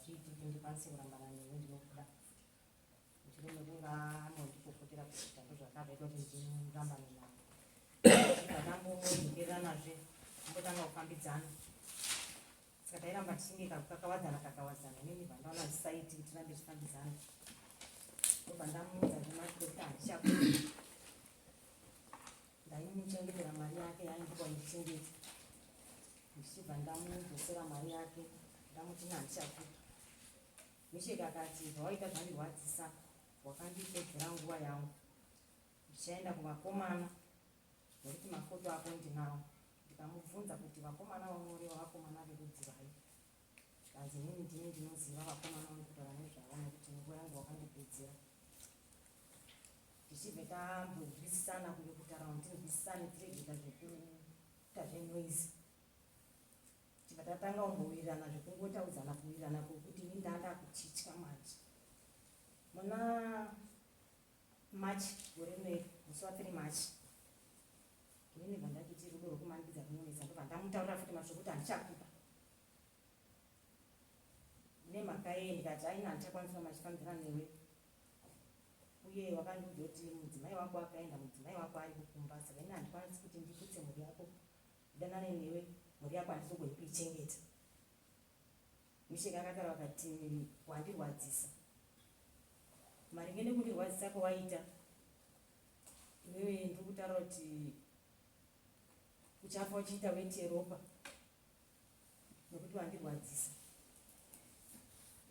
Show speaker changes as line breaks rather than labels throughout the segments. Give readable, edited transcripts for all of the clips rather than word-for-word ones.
hazviiti kuti ndikwanise kurambana newe ndinokuda ndichirime kungamondipopotera kuita ndozvakaita kuti ndirambane nawe ndambodzokeranazve mbotanga kufambidzana saka tairamba tichinge kakawadzana inini bvandaona zisaiti kuti tirambe tifambidzana ndobva ndamuudza zvemashoko kuti handichakuda ndaimuchengetera mari yake yaindikwa ndichengeta ndichibva ndamudzosera mari yake ndamuti handichakuda misheka akati zvawaita zvandirwadzisa wakandipedzera nguva yangu ndichaenda kuvakomana nokuti mafoto ako ndinawo ndikamubvunza kuti vakomana vanoreva vakomana verudzi vai kanzi inini ndini ndinoziva vakomana vanokutaura nezvavo nekuti nguva yangu wakandipedzera tichibve tambonzwisisana kuye kutaura tinzwisisane tiregeta zvekuita zvenoisi tibva tatanga kumbowirirana zvekungotaudzana kuwirirana kwekuti ini ndanda kutitya manje muna machi gore rineri musi wa3 machi inini bva ndachiti rudo rwokumanikidza kunoisa ndobva ndamutaurira futi mashoko kuti handichakuda nemhaka yeye ndikati aina handichakwanisa machifambidzana newe uye wakandiudza kuti mudzimai wako akaenda mudzimai wako ari kukumba saka ini handikwanisi kuti ndiputse mhuri yako kudanane newe mhuri yako handizogoni kuichengeta misheka akataura vakati wandirwadzisa maringe nekundirwadzisa kwawaita iwewe ndiri kutaura kuti uchafa uchiita weti yeropa nokuti wandirwadzisa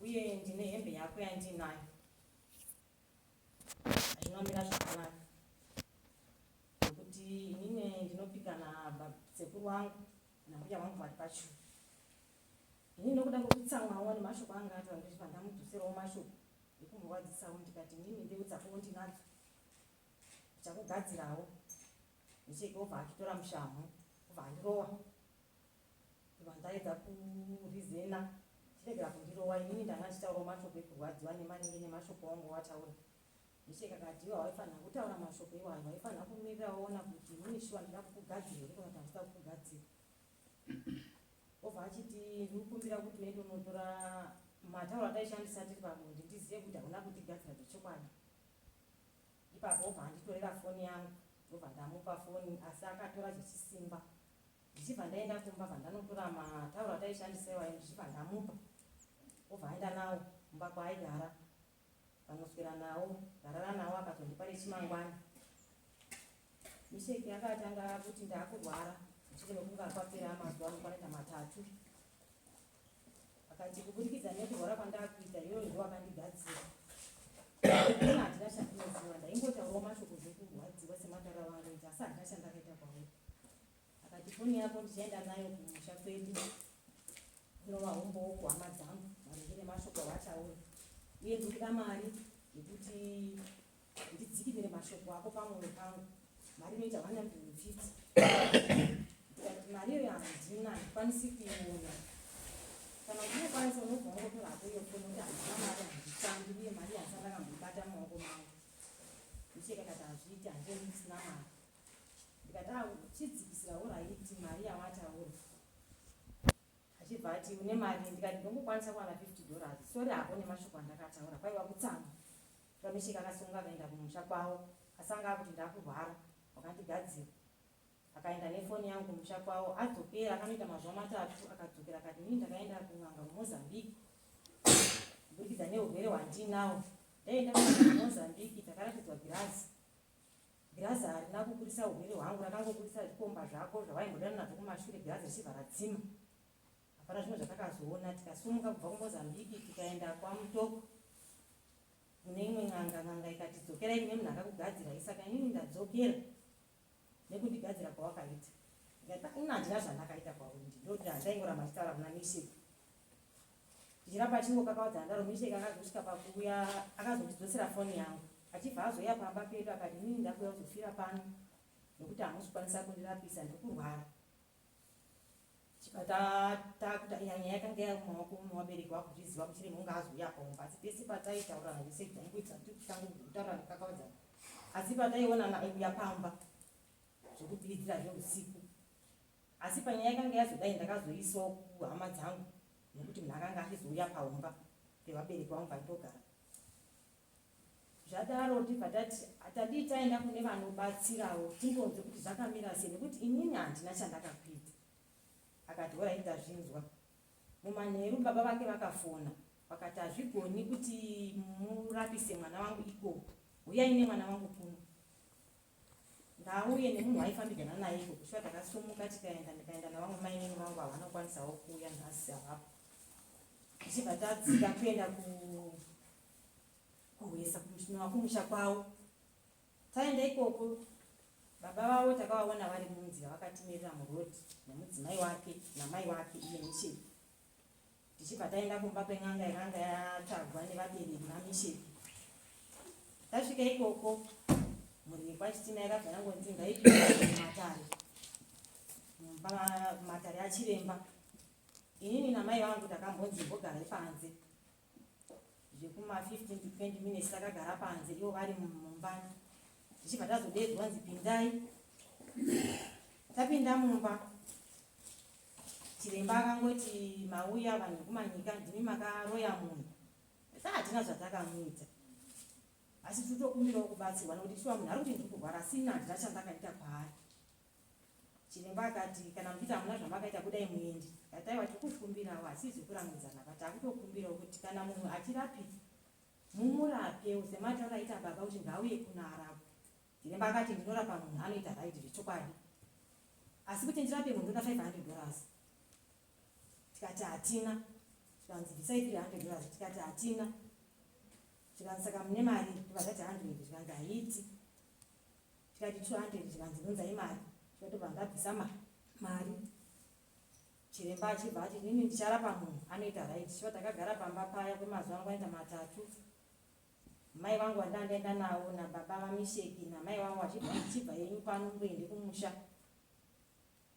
uye ndine hembe yako yandinayo hazvinomira zvakanaka nokuti inini ndinopika nasekuru wangu nambuya vangu vari pachuo inini nokuda kwekutsamwawo nemashoko anga ataura ndechibva ndamudzoserawo mashoko ekumurwadzisawo ndikati inini ndeu dzako ndinadzo ndichakugadzirawo micheke obva achitora mushamu obva andirowa obva ndaedza kurizena chiregera kundirowa inini ndanga ndichitaurawo mashoko ekurwadziwa nemaringe nemashoko wangu wataura micheka kati iwa waifanira kutaura mashoko iwayo waifanira kumirira waona kuti inini shuwa ndida kukugadzira uri kana kuti handida kukugadzira obva achiti ndikukumbira kuti uende unotora matauro ataishandisa tiri pabonde ndizive kuti hauna kutigadzira zvechokwadi ipapo obva anditorera foni yangu ndobva ndamupa foni asi akatora zvechisimba ndichibva ndaenda kumba bva ndanotora matauro ataishandisa iwayo ndichibva ndamupa obva aenda nawo kumba kwaaigara vanoswera nawo garara nawo akazondipa rechimangwani misheki akatanga kuti ndaakurwara ndichiri nekunga kwapera mazuva anokwanaita 3 akati kuburikidza nekurwara kwandakuita iyoyo ndo wakandigadzira ina handina chandinoziva ndaingotaurawo mashoko zvekurwadziwa semataura vanoita asi handina chandakaita kwauri akati foni yako ndichaenda nayo kumusha kwedu kunova hombowo kuhama dzangu maringe nemashoko avataura uye ndikuda mari yekuti ndidzikidire mashoko ako pamwoyo pangu mari inoita 150 ikati mari iyoyo handina handikwanisi kuiona kana unokwanisa unobva ungotora hako iyo foni kuti handina mari handitsambi uye mari handisandakambobata mumaoko mangu micheka kati hazviiti handei ndisina mari ndikati chidzikisirawo raiti mari yawataura achibva ati une mari ndikati ndongokwanisa kuwana $50 sori hako nemashoko andakataura kwaiva kutsamba pamishika akasunga akaenda kumusha kwavo asanga kuti ndakurwara wakandigadzira akaenda nefoni yangu kumusha kwavo adzokera akanoita mazuva 3 akadzokera akati inini ndakaenda kun'anga kumozambique kubudikidza neurwere hwandinawo ndaenda kumozambique takaratidzwa girazi harina kukurisa urwere hwangu rakangokurisa zvikomba zvako zvavaimbodanana nazvo kumashure girazi richibva radzima hapana zvimwe zvatakazoona tikasumuka kubva kumozambique tikaenda kwamutoko mune imwe n'anga ikatidzokerai kune munhu akakugadzirai saka inini ndadzokera nekundigadzira kwawakaita ina handina zvandakaita kwauri ndinoti handaingoramba achitaura kuna misheki tichiramba chingo kakawadzana ndaro misheki akazosvika pakuuya akazondidzosera foni yangu achibva azoya pamba pedu akati inini ndakuya kuzofira pano nokuti hamusi kukwanisa kundirapisa ndikurwara takuta nyaya yakanga yamumaoko muvabereki vakuzviziva kuchiri munga azoya paumba asi pese pataitaurana vese taingoita titangu kutaurana kakawadzana asi pataiona aiuya pamba zvokubiridzira zveusiku asi panyaya yakanga yazodai ndakazoisawo kuhama dzangu nekuti munhu akanga achizouya paumba pevabereki vangu vatogara. Zvadaro ndibva tati hatadi taenda kune vanobatsirawo timbonzwe kuti zvakamira sei, nekuti inini handina chandakakuita. Akati ora itazvinzwa. Mumanheru baba vake vakafona vakati hazvigoni kuti murapise mwana wangu ikoko, uyai nemwana wangu kuno. Ndauye nemunhu waifambidzana naye ikoko. Shuwa takasimuka ndikaenda navamwe mainini vangu havanokwanisawo kuuya nhasi avapo. Tichibva tadzika kuenda kuhwesa kumusha kwavo. Taenda ikoko, baba vavo takavaona vari munzira vakatimirira murodhi nemudzimai wake namai wake iye Misheki. Tichibva taenda kumba kweng'anga yakanga yatsvagwa nevabereki naMisheki. Tasvika ikoko, murikwa chitima yakabva yangonzi ngaipinda mumatare achiremba. Inini namai vangu takambonzi mbogarai panze zvekuma 15 to 20 minutes takagara panze, ivo vari mumba. Tichibva tazodedzwa nzi pindai. Tapinda mumba, chiremba akangoti mauya vanhu vekumanyika ndimi makaroya munhu. Hatina zvatakamuita, asi titokumbirawo kubatsirwa nokuti shuwa munhu ari kuti ndiri kurwara sina handina chandakaita kwaari. Chiremba akati kana muchiti hamuna zvamakaita kudai muendi. Kataiwa tikukumbirawo hasizi kurambidzana, but akutokumbirawo kuti kana munhu achirapika mumurape semataura aita baba kuti ngauye kuna arapu. Chiremba akati ndinorapa munhu anoita right zvechokwadi, asi kuti ndirape munhu ndoda $500. Tikati hatina. Tikanzi bvisai $300. Tikati hatina. Tikanzi saka mune mari? Tikati 100. Tikanzi haiti. Tikati 200. Tikanzi nunzai mari. Tikatobva ndabvisa mari. Chiremba achibva ati nini ndicharapa munhu anoita right. Shuwa takagara pamba paya kwemazuva angu 3. Mai vangu vandandaenda navo nababa vaMisheki namai vangu vachibva yenyu pano muende kumusha.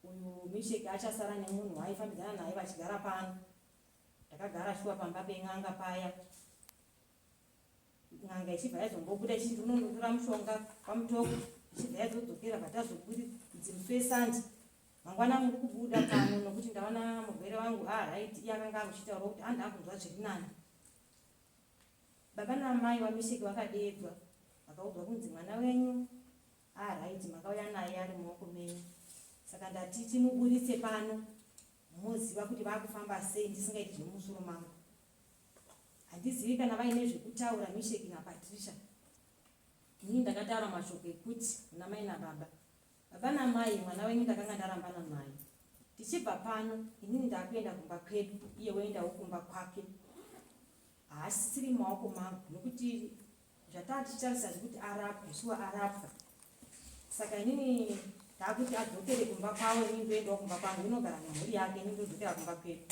Uyu Misheki achasara nemunhu waifambidzana naye vachigara pano. Takagara shuwa pamba peng'anga paya. Ng'anga ichibva yazombobuda ichiti ndinondotora mushonga pamutoko. Ichibva yazodzokera vatazobudi dzimufesandi. Mangwana muri kubuda pano nokuti ndaona murwere wangu right iye akanga akuchitaura kuti handina kunzwa zviri nani. Baba namai vaMisheki vakadedzwa vakaudzwa kunzi mwana wenyu right makauya naye ari mumaoko menyu. Saka ndati timuburitse pano muziva kuti vakufamba sei ndisingaiti zvemusoro mangu. Handizivi kana vaine zvekutaura Misheki naPatricia. Inini ndakataura mashoko ekuti muna mai nababa, baba namai mwana wenyu ndakanga ndarambana naye. Tichibva pano inini ndakuenda kumba kwedu, iye woendawo kumba kwake. Haasisiri mumaoko mangu nokuti zvatati tichitarisira kuti arapwe, shuwa arapwa. Saka inini ndakuti adzokere kumba kwavo, inini ndoendawo kumba kwangu, inogara nemhuri yake, inini ndodzokera kumba kwedu.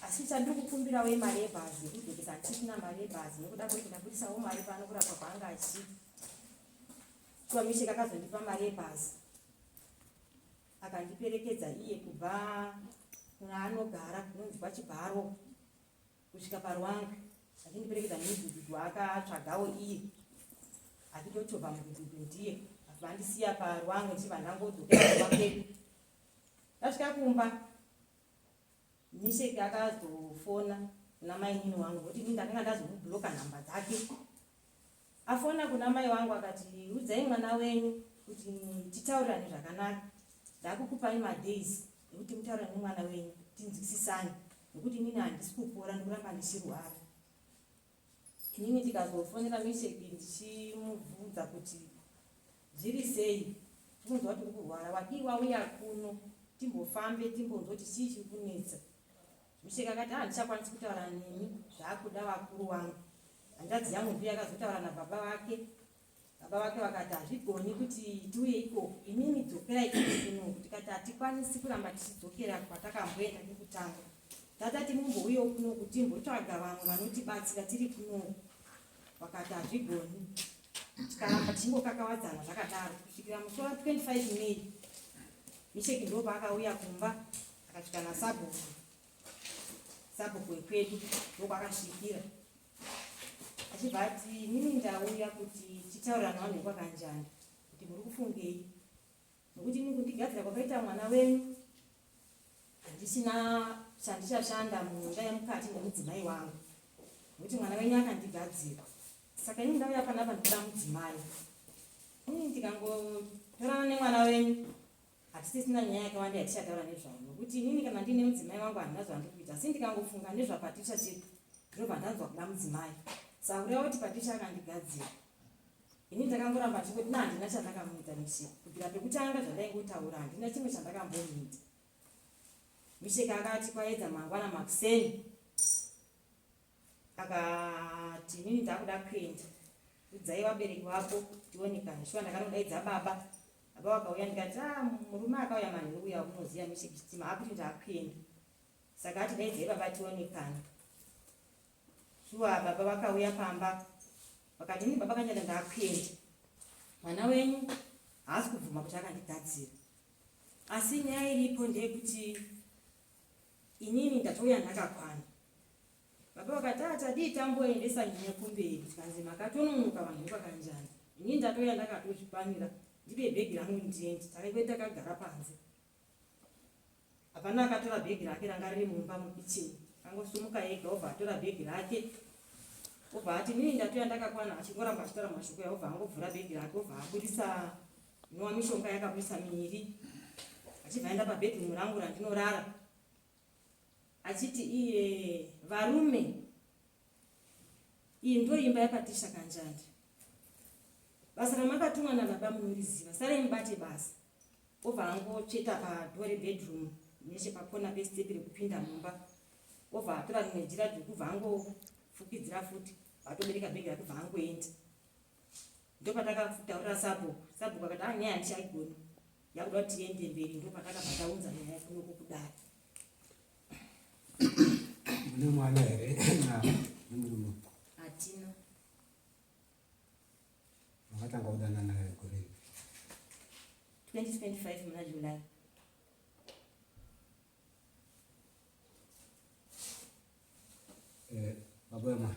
Asi chandiri kukumbirawo imari yebhazi kudzokesa handisina mari yebhazi nokuda kwekuti ndabudisawo mari pano kurapwa kwaanga achiita. Shuwa Misheki akazondipa mari yebhazi akandiperekedza iye kubva kunaanogara kunonzi kwaChibharo kusvika paRwanga. Achindiperekedza nemudhudhudhu akatsvagawo iye, achitochovha mudhudhudhu ndiye vandisiya paRwanga ndichibva ndangodzokera kumba kwedu. Tasvika kumba, Misheki akazofona kuna mainini wangu kuti inini ndakanga ndazomubhuloka nhamba dzake. Afona kuna mai wangu akati udzai mwana wenyu kuti titaurirane zvakanaka. Ndakukupai madays ekuti mutaurane nemwana wenyu tinzwisisane nokuti inini handisi kupora ndikuramba ndichirwara. Inini tikazofonera Misheki ndichimubvunza kuti zviri sei, tikunzwa kuti uri kurwara, wadii wauya kuno timbofambe timbonzwa kuti chii chiri kunetsa. Misheki akati handishakwanisi kutaura nemi, zvaakuda vakuru wangu. Hanzvadzi yangu ndiyo yakazotaura nababa vake. Baba vake vakati hazvigoni kuti tiuye ikoko, imimi dzokerai kuno. Tikati hatikwanisi kuramba tichidzokera kwatakamboenda nekutanga. Tatati mumbouyewo kuno kuti timbotsvaga vamwe vanotibatsira tiri kuno. Vakati hazvigoni. Tikaramba tichingokakavadzana zvakadaro kusvikira musi wa 25 May. Misheki ndo paakauya kumba akasvika nasabhuku wekwedu ndokwakasvikira. Achibva ati mimi ndauya kuti titaurirane vanhu kwakanjani, kuti muri kufungei, nokuti inini kundigadzira kwakaita mwana wenyu handisina chandichashanda muimba yemukati nemudzimai wangu, nokuti mwana wenyu akandigadzira. Saka ini ndauya panapa ndinoda mudzimai. Ndikangotorana nemwana wenyu hatisisina nyaya yakawanda yatichataura nezvayo, nokuti inini kana ndine mudzimai wangu handina zvandiri kuita, asi ndikangofunga nezvapatricia chete ndinobva ndanzwa kuda mudzimai. Saka kureva kuti Patricia akandigadzira, ini ndakangoramba ndingoti handina chandakamuita Misheka. Kubvira pekutanga zvandaingotaura handina chimwe chandakambomuita. Misheka akati kwaedza mangwana makuseni, akati inini ndakuda kuenda, udzai vabereki vako tionekane. Shuwa ndakanodaidza baba, baba vakauya, ndikati murume akauya manheru uya unoziya Misheka chitima akuti ndakuenda. Saka ati daidzai baba tionekane. Shuwa baba vakauya pamba, vakati ini baba kanyada ndakuenda, mwana wenyu haasi kubvuma kuti akandigadzira. Asi nyaya iripo ndeyekuti inini ndatouya ndakakwana. Baba vakati tadii tamboendesa nyaya kumberi, tikanzi makatononoka vanhu vakanjani. Inini ndatouya ndakatozvikwanira, ndipe bhegi rangu ndiende. Takaiwe takagara panze, hapana akatora bhegi rake ranga riri mumba mukicheni. Angosumuka ega obva atora bhegi rake, obva ati inini ndatouya ndakakwana, achingoramba achitaura mashoko ya, obva angobvura bhegi rake, obva abudisa inova mishonga yakabudisa miviri, achibva aenda pabhedhurumu rangu randinorara, achiti iye varume, iyi ndo imba yaPatricia Kanjandi. Basa ramakatumwa nababa munoriziva, sarai mubate basa. Obva angotsveta padhoo rebhedhurumu nechepakona pesitepi rekupinda mumba, obva atora rimwe jira dzokubva angofukidzira futi, atobereka bhegi rake obva angoenda. Ndopatakataurira Sabhuku, Sabhuku akati nyaya handichaigoni, yakuda kuti tiende mberi. Ndopatakabva taunza nyaya kunoko kudai.
Mune mwana here nemurume?
Hatina.
Makatanga kudana naye gore
2025 muna July.
baba wema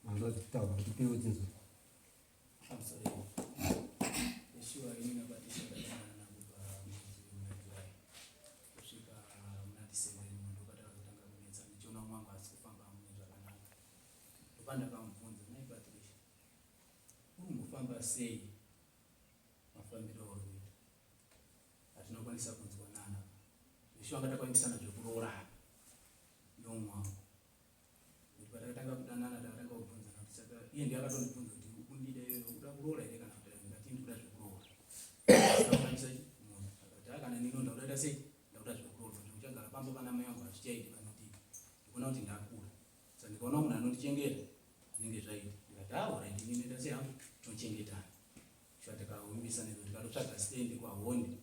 mandozi kutaura kuti pewe dzinzo
ndakamubvunza nai Patricia, urumbofamba sei mafambiro aurikuita? Hatinokwanisa kunzwanana. Zveshuwa ngatakwaindisana zvekuroorana nomwangu. Kuti patakatanga kudanana takatanga kubvunzana kuti saka iye ndiye akatondibvunza kuti kundida iyoyo uda kuroora here kana kuti ndingati ndikuda zvekuroora. Akakwanisa munhu akati kana nino ndakudaita sei? Ndakuda zvekuroora. Uchagara pamba pana mai vangu hazvichaiti panoti ndikuona kuti ndakura. Saka ndikaona munhu anondichengeta zvinenge zvaita, ndikati alright, inini ndoita sehangu tochengetana. Shuwa ndikaumbisa nezvo ndikatotsvaga stendi kwaHondi,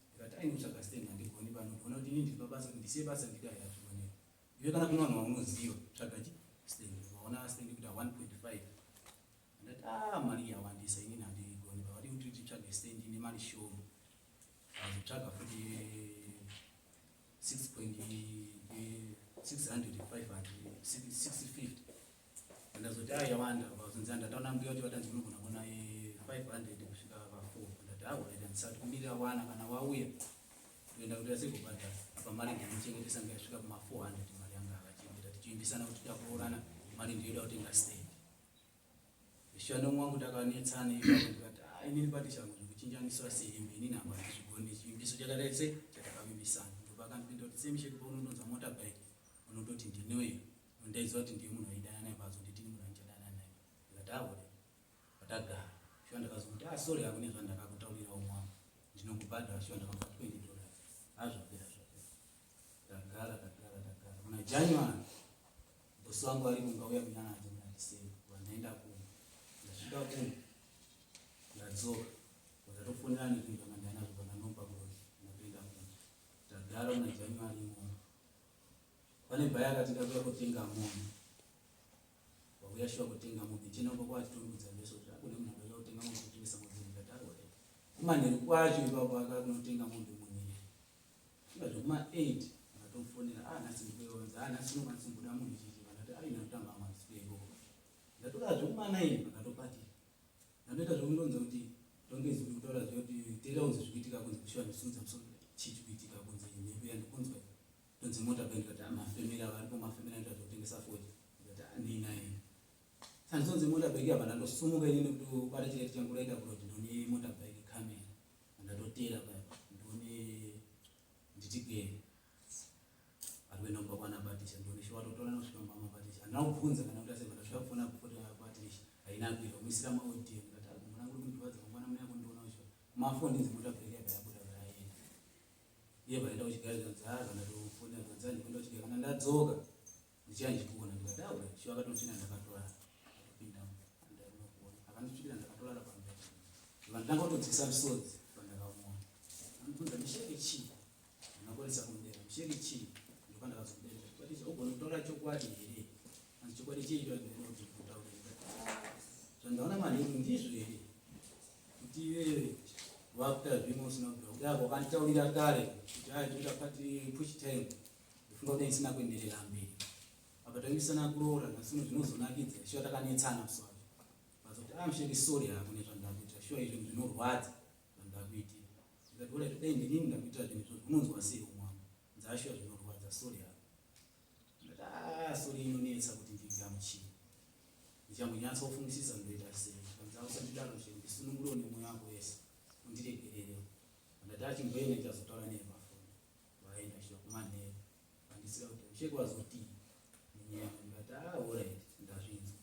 ndikati aini kutsvaga stendi handigoni pano, ndikuona kuti inini ndiri pabasa, ndisiye basa ndidai hazvigoneka. Iwe kana kune vanhu vaunoziva tsvaga stendi, ukaona stendi kuita 1.5, ndati mari yawandisa, inini handigoni. Pavati kuti titsvage stendi ine mari shoma, azotsvaga futi 650 ndazoti yawanda, vakazonzi ndataona mbuya kuti vatanzi unogona kuona 500 kusvika pa4. Ndati alright, ndisati kumbirira wana kana wauya toenda kuti asegobhadhara apa mari ndinochengetesa ngaisvika kuma 400 mari yanga akachengeta, tichiimbisana kuti takuroorana mari ndiyoda kutenga stendi. Zveshuwa nomwangu takanetsana ipapo, ndikati inini Patricia zvekuchinjaniswa sehembe inini hamba ndizvigoni. Chiimbiso chakadai sei chatakavimbisana, ndopakandipinda kuti seMisheka paunondonza motorbike unondoti ndinoyo, ndaiziva kuti ndiye munhu aidana naye mbatso, nditini munhu andichadana naye. Ndikati alright, patagara. Shuwa ndakazoti sorry hakune zvandakakutaurirawo mwangu, ndinokubhadhara. Shuwa ndakampa $20. Zvapera. Tagara. Muna January bosi wangu ari kungauya munyanadzi muna December, vandaenda kuno. Ndasvika kuno ndadzoka, ndatofonera nekuimba mandanazvo pandanomba kuroki, ndatoenda kuno. Tagara muna January imomo. Pane bhaya akati ndakuya kutenga mombe, wauya shuwa kutenga mombe, chinopa kwatitondudza meso kuti akune munhu akaita kutenga mombe kutengesa mombe. Ndikati alright, kumanheru kwacho ipapo akakunotenga mombe munyika. Shuwa zvekuma8 ndatomufonera, nhasi ndikuyeonza, nhasi unokwanisa kubuda munhu chichi, vandati aina kutamba amadisplay ikoko. Ndatoka zvekuma9 pakatopatira. Ndandoita zvekundonza kuti tongezi kutaura zvekuti tera unzi zvikuitika kunzi kushuwa ndisunza musoro chichi kuitika kunzi nyepo yandikunzwa tonzi tonzi mota bend kati amafemera varipo mafemera ndo totengesa futi kati nina ine sanzonzi mota bend apa ndosumuka inini kuti bata chile changu laita kuti ndoni mota bend kamera ndatotera pa ndoni nditige arwe nomba kwana batisha ndoni shwa totola no shwa mama batisha anakubvunza kana kuti asema ndashafuna kupota batisha aina kwiro misira maudi kati munangu kundibadza mwana mwana kundiona ucho mafoni dzimota bend apa yabuda raini iye baita uchigadzira dzara kana tofuna dzanzani kwenda uchige kana ndadzoka ndichanje kuona ndikadaura shwa akatochina ndakatola kupinda ndaruno kuona akandichira ndakatola pamberi vandanga kutodzisa misodzi pandakamuona anobvunza misheke chii anakoresa kundera misheke chii ndopandakazondera batisha ugona kutora chokwadi here anzi chokwadi chiitwa ndinoti kutaura zvandaona maningi ndizvo here kuti iwewe wakuita zvimwe usina kubva yako kanditaurira kare kuti toita pati push time ndifunga kuti isina kuenderera mberi apa tangisana kuroora nasino zvinozonakidza shuwa takanetsana muswacho vazoti misheke sori yako nezvandakuita shuwa izvo zvinorwadza zvandakuitira ndikati ora dai ndinini ndakuitira zvinhu izvo unonzwa sei umwamo nzashuwa zvinorwadza sori yako ndati sori inonetsa kuti ndigamuchini ndichambonyatsa kufungisisa ndoita sei kanzausandidaro chero ndisunungurewo nemwoyo wako wese undiregerere ndati achimboenda ndichazotaura neye pafoni vaenda shuwa kumanheru andisira kuti musheke wazoti nenyaya ndikati alright ndazvinzwa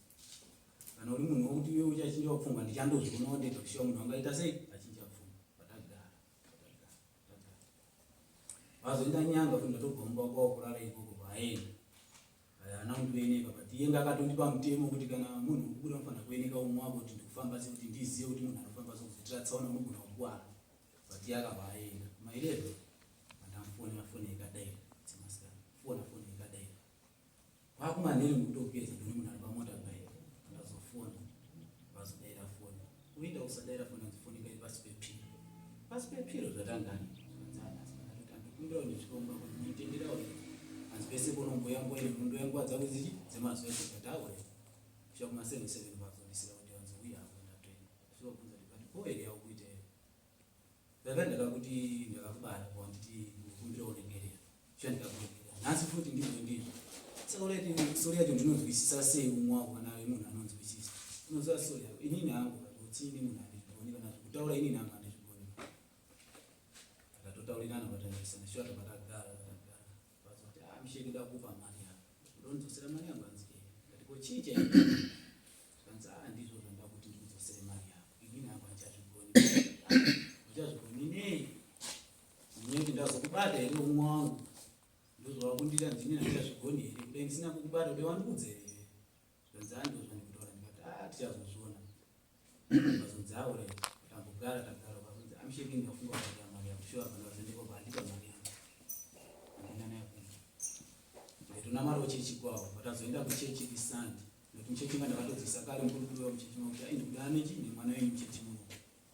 kana uri munhu wokuti iwe uchachinja pfungwa ndichandozvionawo ndega kushuwa munhu angaita sei achinja pfungwa patagara vazoenda nyanga kuti ndatogomba kwawo kurara ikoko vaenda ana kundiveneka but iye ngakatondipa mutemo kuti kana munhu ukubuda unofanira kuveneka umwe wako kuti ndikufamba sei kuti ndizive kuti munhu anofamba sokuzitira tsaona unogona kukuvara but iye akabva aenda kuma11 vandamufona foni ikadaira dzimasikana foni ikadaira kwakumanheri mukutopedza ndoni munhu ari pamota bike ndazofona vazodaira foni uita kusadaira foni anzi foni ikairi pasi pepiro zvatangani ndikumbirawo ndizvikomba kuti muitenderawo anzi pese ponomboyamboine mundo yanguva dzavo dzichi dzemazuva ese kataure shuwa kuma7 vazondisira kuti vanzi uya akuenda twene shuwabvunza ndikati koere yavo kuita here ndaka ndakakuti ndakakubara kwanditi ndikumbira uregerera shuwa ndikakuregerera nhasi futi ndizvo saka uraiti sori yacho ndinonzwisisa sei umwe wako kana munhu anonzwisisa unoziva sori yako inini hangu katotsini munhu andizvigoni kana zvekutaura inini hangu andizvigoni akatotaurirana patanzwisana shuwa tapatagara vazoti misheke ndakupa mari yako ndonzosera mari yangu anzike ngatiko chii chaiko kanzi ndizvo zvandakuti ndikudzosere mari yako inini hangu achazvigoni uchazvigoni nei nyekuti ndazokubata here umwe wangu ndozvava kundita ndinini handachazvigoni here kudai ndisina kukubata kuti wandikudze here zvanzi ndizvo zvandikutaura ndikati tichazozviona vazonzi aure tambogara tagara vazonzi misheke ndafunga kuita mari yako shuwa vandazendeko paandipa mari yangu andina nayo tunamari wechechi kwawo vatazoenda kuchechi isandi nokuti muchechi nga ndakatodzisa kare mukuru wamuchechi kuti aindi kuda nechi nemwana wenyu muchechi muno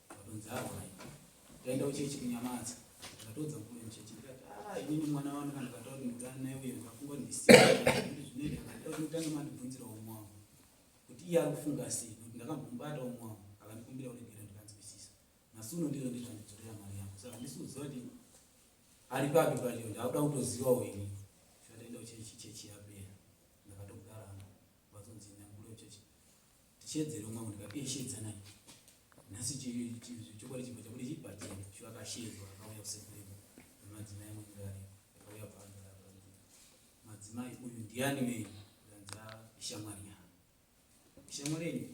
vatonzi avai taenda kuchechi kunyamadza ndakatodza mukuru wemuchechi ndikati inini mwana wanu kana ndakataura kuti ndikudana naye uye ndikafunga kuti ndisiyakuti zvinoita ndaida kuti mutange mandibvunzira umwe wangu kuti iye ari kufunga sei nokuti ndakambombata umwe wangu akandikumbira uregera ndikanzwisisa nasi uno ndizvo ndizvandidzorera mari yangu saka ndisi kuziva kuti ari papi pacho ndakuda kutozivawo inini chechi yapera ndakatogarana vazonzi nangure chechi tichedzere umwe munhu ndikapeshedzana nhasi chokwadi chibva chakuti chipatena shuwa akashedzwa akauya kusekurema nemadzimai mungari akauya paandara madzimai uyu ndiani wei anza ishamwari yangu ishamwari yenyu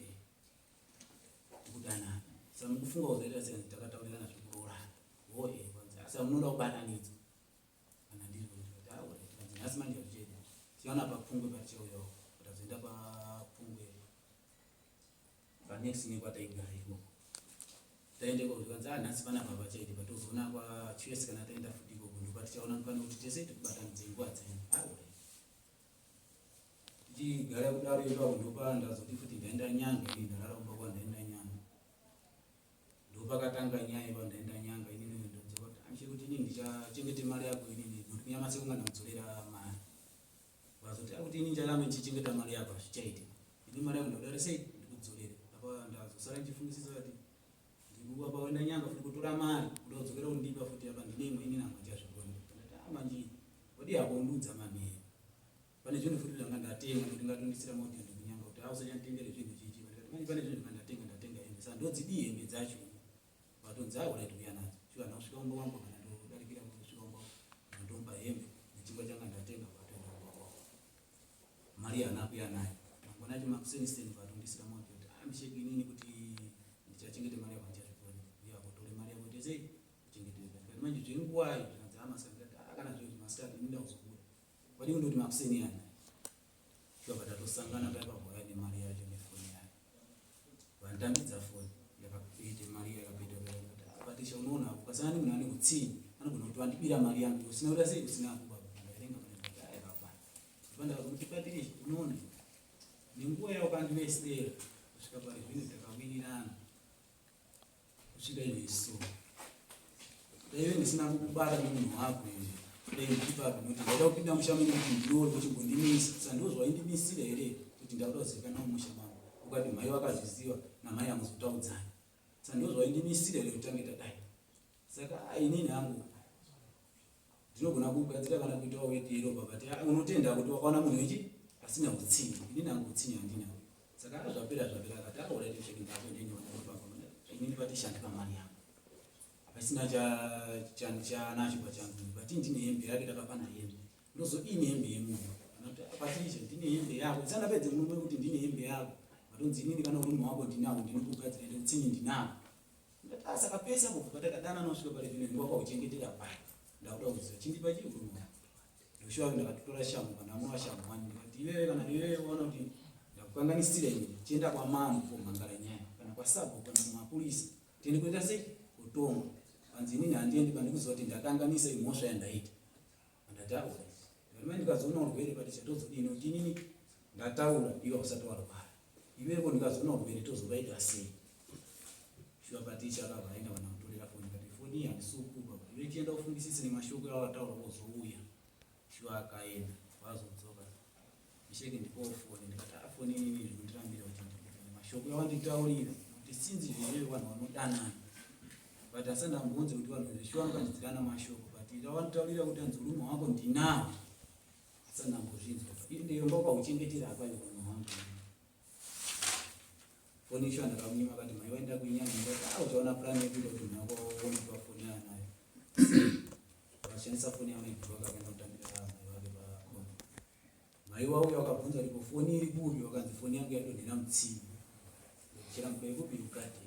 kudanana saka mukufunga kuzaita sei takataurirana zvekuroorana oe vanzi asa munoda kubatanidzwa kana ndizvo ndikati nhasi manje tiona papungwe patichauyawo tazoenda papungwe panext nekwataigara ikoko taendeko zvikanzi nhasi pana baba chaiti patozoona kwachs kana taenda futi ikoko ndopatichaona mukana kuti tese tikubatanidze nguva dzenyu aure tichigara kudaro ipapo ndopa ndazoti futi ndaenda nyanga ini ndararamba kwandaenda nyanga ndopakatanga nyaya ipa ndaenda nyanga inini ndonzeka kuti amshe kuti inini ndichachengete mari yako inini nokuti kunyamatse kunga ndamudzorera mari vazoti akuti ini ndarame ndichichengeta mari yako hazvichaite ini mari yangu ndakudare sei ndikudzorere apa ndazosara ndichifungisisa kuti ndikuapa waenda nyanga futi kutora mari kuda kudzokera kundipa futi apa ndine imwe ini nangu ndichazvigoni ndati manje wadi yako ndudza mamiyo pane zvinhu futi zvanga ndatenga kuti ngatondisira moti ndikunyanga kuti ausanyatengere zvinhu chichi pane zvinhu ndatenga hembe saka ndodzidi hembe dzacho vatonzawo laituya nadzo shuwa nakusvika umbo wangu kana ndodarikira kusvika umbo ndomba hembe nechingwa changa ndatenga patoenda kwako mari yanakuya nayo mangona chimakuseniseni vatondisira moti kuti misheki inini kuti ndichachengete mari yako ndichazvikoni uya kutore mari yako kuti sei kuchengetedza ngati manje zvenguwayo zvinadzama saka kana zviro masitati inda kuzokura kwadi kundoti makuseni yana shuwa patatosangana paya pabhoya nemari yacho nefoni yayo vandambidza foni yakaite mari yakapeta patisha unoona ukasana nemunhu ane utsinye anogona kuti wandibira mari yangu usina kuda sei usina kuba ndaerenga pane yakafana panda kuti patirishi unoona nenguwa yawakandiwestera kusvika pari zvino takawirirana kusvika ineso daive ndisina kukubata nemunhu wako dai ndichipapi noti ndaida kupinda musha menyu kuti ndinoori kuchingondimisa saka ndozvaindimisira here kuti ndakuda kuzivika musha mangu ukati mhai wakazviziva namai amuzotaudzana saka ndozvaindimisira here kutange tadai saka inini hangu ndinogona kugadzira kana kuitawo wedero babati unotenda kuti wakaona munhu wechi asina utsinye inini hangu utsinye handinawo saka zvapera akati akauraiti msheki ndako inini patishandika mari yangu pasina chanacho pachangu pati ndine hembe yake takapana hembe ndozodini hembe yemunhu patiche ndine hembe yako tisandapedze munomwe kuti ndine hembe yako vatonzi inini kana urume wako ndinawo ndinokugadzira ende utsinye ndinawo saka pesa kubva patakadana nosvika pari zvino ndingwakauchengetera pai ndakuda kuziva chindipa chii urume ndoshuwa ndakatotora shangu kana muwa shangu wani ndikati iwewe kana iwewe waona kuti ndakukanganisira ini chienda kwamambo komhangara nyaya kana kwasabu kana kumapurisa tiende kuita sei kutonga panzi inini handiendi pandikuziva kuti ndakanganisa imhosva yandaita andataura rime ndikazoona urwere paticha tozodini kuti inini ndataura iwe usati warwara iwewo ndikazoona urwere tozovaita sei shuwa paticha akavaenda vanakutorera foni kati foni iyi handisukuba iwe chienda ufungisise nemashoko awataura wozouya shuwa akaenda vazodzoka misheki ndikofoni ndikati afoni inini zvinondirambira kuti mashoko awanditaurira kuti sinzi zvewewe vanhu vanodanana but asandambunze kuti vanhu zvishuwa ngandidzikana mashoko but rawanditaurira kuti anzi urume wako ndinawo asandambozvinzwa ndiyo mbakauchengetera apayo munhu wangu foni shuwa ndakamunyima akati mai waenda kuinyanga ndikati uchaona purani yekuita kuti munhu wako womupa foni yanayo akashandisa foni yamaibhuroka akaenda kutambira mai wake pakona mai wauyo wakabvunza kuti foni iri kupi wakanzi foni yangu yadonhera mutsinye chera mukai kupi ukati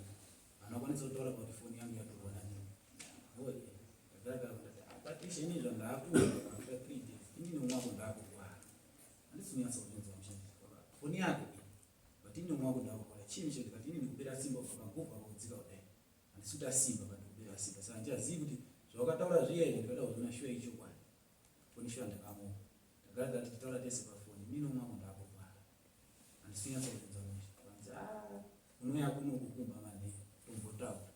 anokwanisa kutaura kuti foni yangu yatorwa nani patisha inini zvandakuda after 3 days inini umwako ndakurwara handisi kunyatsa kunyonza mushandisi foni yako but inini umwako ndakurwara chii mishandi kati inini ndikupera simba kubva pangobva kudzika kudai handisi kuita simba but ndikupera simba saka ndichazivi kuti zvawakataura zviya ndikada kuzona shuwa ichokwadi foni shuwa ndakamuka ndagara tichitaura tese pafoni inini umwako ndakurwara handisi kunyatsa kunyonza mushandisi vanzi unouya kunokukumba manheru tombotaura